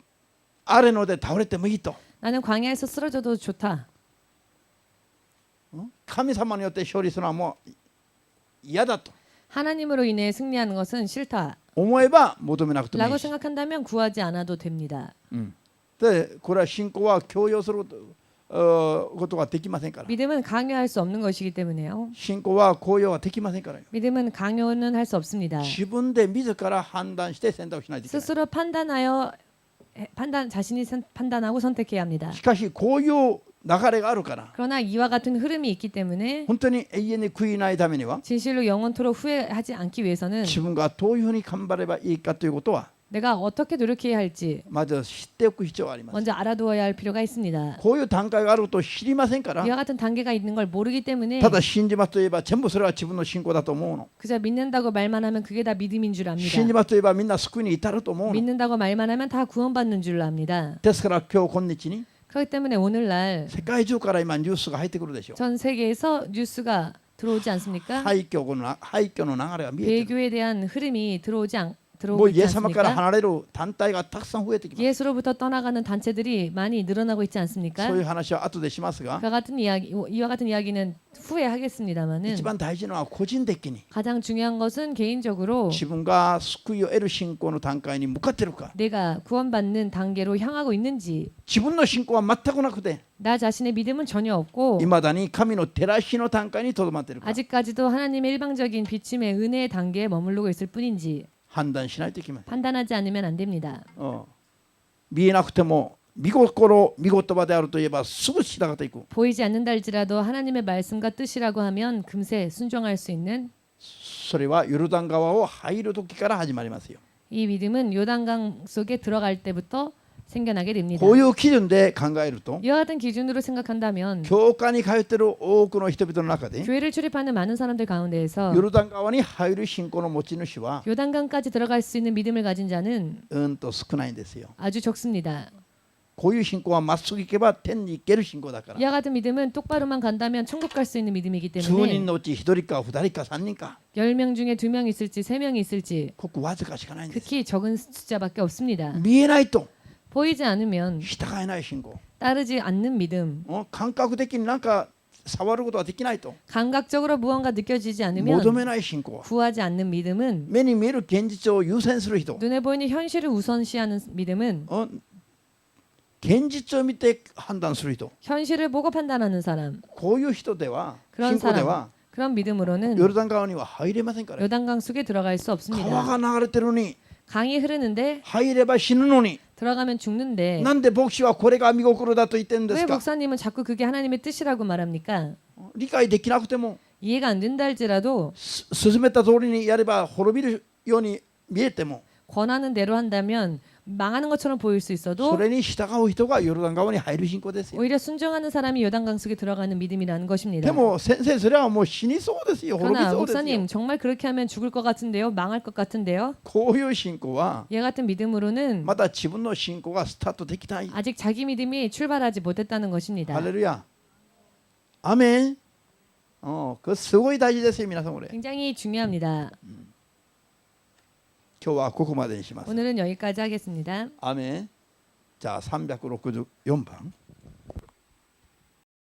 あれので倒れてもいいと、 나는 광야에서 쓰러져도 좋다. 神様によって勝利するのはもう嫌だと 하나님으로 인해 승리하는 것은 싫다. 思えば求めなくてもい 라고 いし、 생각한다면 구하지 않아도 됩니다. でこれは信仰は強要することができませんから、 믿음은 강요할 수 없는 것이기 때문에요. 信仰は強要はできませんからよ。 믿음은 강요는 할 수 없습니다. 自分で自ら判断して選択しないといけない。 스스로 자신이 판단하고 선택해야 합니다. しかしこういう流れがあるから、 그러나 이와 같은 흐름이 있기 때문에 本当に永遠に悔いないためには 진실로 영원토록 후회하지 않기 위해서는 自分がどういうふうに頑張ればいいかということは 내가 어떻게 노력해야 할지 まず知っておく必要があります。 먼저 알아두어야 할 필요가 있습니다. こういう段階があると知りませんから、 이와 같은 단계가 있는 걸 모르기 때문에 ただ信じますといえば全部それは自分の信仰だと思うの。 그저 믿는다고 말만 하면 그게 다 믿음인 줄 압니다. 信じますといえばみんな救いに至ると思うの。 믿는다고 말만 하면 다 구원받는 줄 압니다. ですから今日今日に 그렇기 때문에 오늘날 世界中から今ニュースが入ってくるでしょう。 전 세계에서 뉴스가 들어오지 않습니까? 廃墟の流れが見えてる。 배교에 대한 흐름이 もう 들어오고 イエ 있지 ス様から 않습니까? 離れる団体がたくさん増えてきます。 예수로부터 떠나가는 단체들이 많이 늘어나고 있지 않습니까? そういう話は後でしますが、 이와 같은 이야기는 후에 하겠습니다만은 一番大事なのは個人的に 가장 중요한 것은 개인적으로 自分が救いを得る信仰の段階に向かっているか。 내가 구원받는 단계로 향하고 있는지 自分の信仰は全くなくて、 나 자신의 믿음은 전혀 없고 いまだに神の照らしの段階にとどまっているか。 아직까지도 하나님의 일방적인 비침의 은혜의 단계에 머무르고 있을 뿐인지 判断しないといけません。 판단하지 않으면 안 됩니다. 見えなくても見心見言葉であるといえばすぐ従っていく。 보이지 않는다 할지라도 하나님의 말씀과 뜻이라고 하면 금세 순종할 수 있는 それはヨルダン川を入る時から始まりますよ。 이 믿음은 요단강 속에 들어갈 때부터 생겨나게 됩니다. こういう基準で考えると、 이와 같은 기준으로 생각한다면 教会に通っている多くの人々の中で 교회를 출입하는 많은 사람들 가운데에서 ヨルダン川に入る信仰の持ち主は 요단강까지 들어갈 수 있는 믿음을 가진 자는 と少ないんですよ。 아주 적습니다. こういう信仰はまっすぐ行けば天に行ける信仰だから。 이와 같은 믿음은 똑바로만 간다면 천국 갈 수 있는 믿음이기 数人 때문에 のうち1人か2人か3人か 10명 중에 2명 있을지 3명이 있을지 ごくわずかしかないんです。 극히 적은 숫자밖에 없습니다. 見えないと 보이지 않으면 従えない信仰。 따르지 않는 믿음, 感覚的になんか触ることができないと 감각적으로 무언가 느껴지지 求 않으면 めない信仰。 구하지 않는 믿음은 目に見える現実を優先する人。 눈에 보이는 현실을 우선시하는 믿음은 現実を見て判断する人。 현실을 보고 판단하는 사람, こういう人では 그런 信仰で 사람, は 그런 믿음으로는 ヨルダン川には入れませんから。 요단강 속에 들어갈 수 川 없습니다. が流れてるのに 강이 흐르는데 入れば死ぬのに 들어가면 죽는데 なんで牧師はこれが見心だと言ってるんで 왜 すか。 목사님은 자꾸 그게 하나님의 뜻이라고 말합니까? 理解できなくても 이해가 안 된다 할지라도 進めた通りにやれば滅びるように見えても 권하는 대로 한다면 망하는 것처럼 보일 수 そ 있어도 れに従う人がヨルダン川に入る信仰ですよ。 오히려 순종하는 사람이 요단강 속에 들어가는 믿음이라는 것입니다. でも先生それはもう死にそうですよ。滅び 그러나 そうですよ。 목사님 정말 그렇게 하면 죽을 것 같은데요, 망할 것 같은데요. こういう信仰は 얘 같은 믿음으로는 まだ自分の信仰がスタートできない。 아직 자기 믿음이 출발하지 못했다는 것입니다. ハレルヤ。アメン。これすごい大事ですよ皆さんこれ。 굉장히 중요합니다. 今日はここまでにします。 오늘은 여기까지 하겠습니다. アメン。じゃあ364番。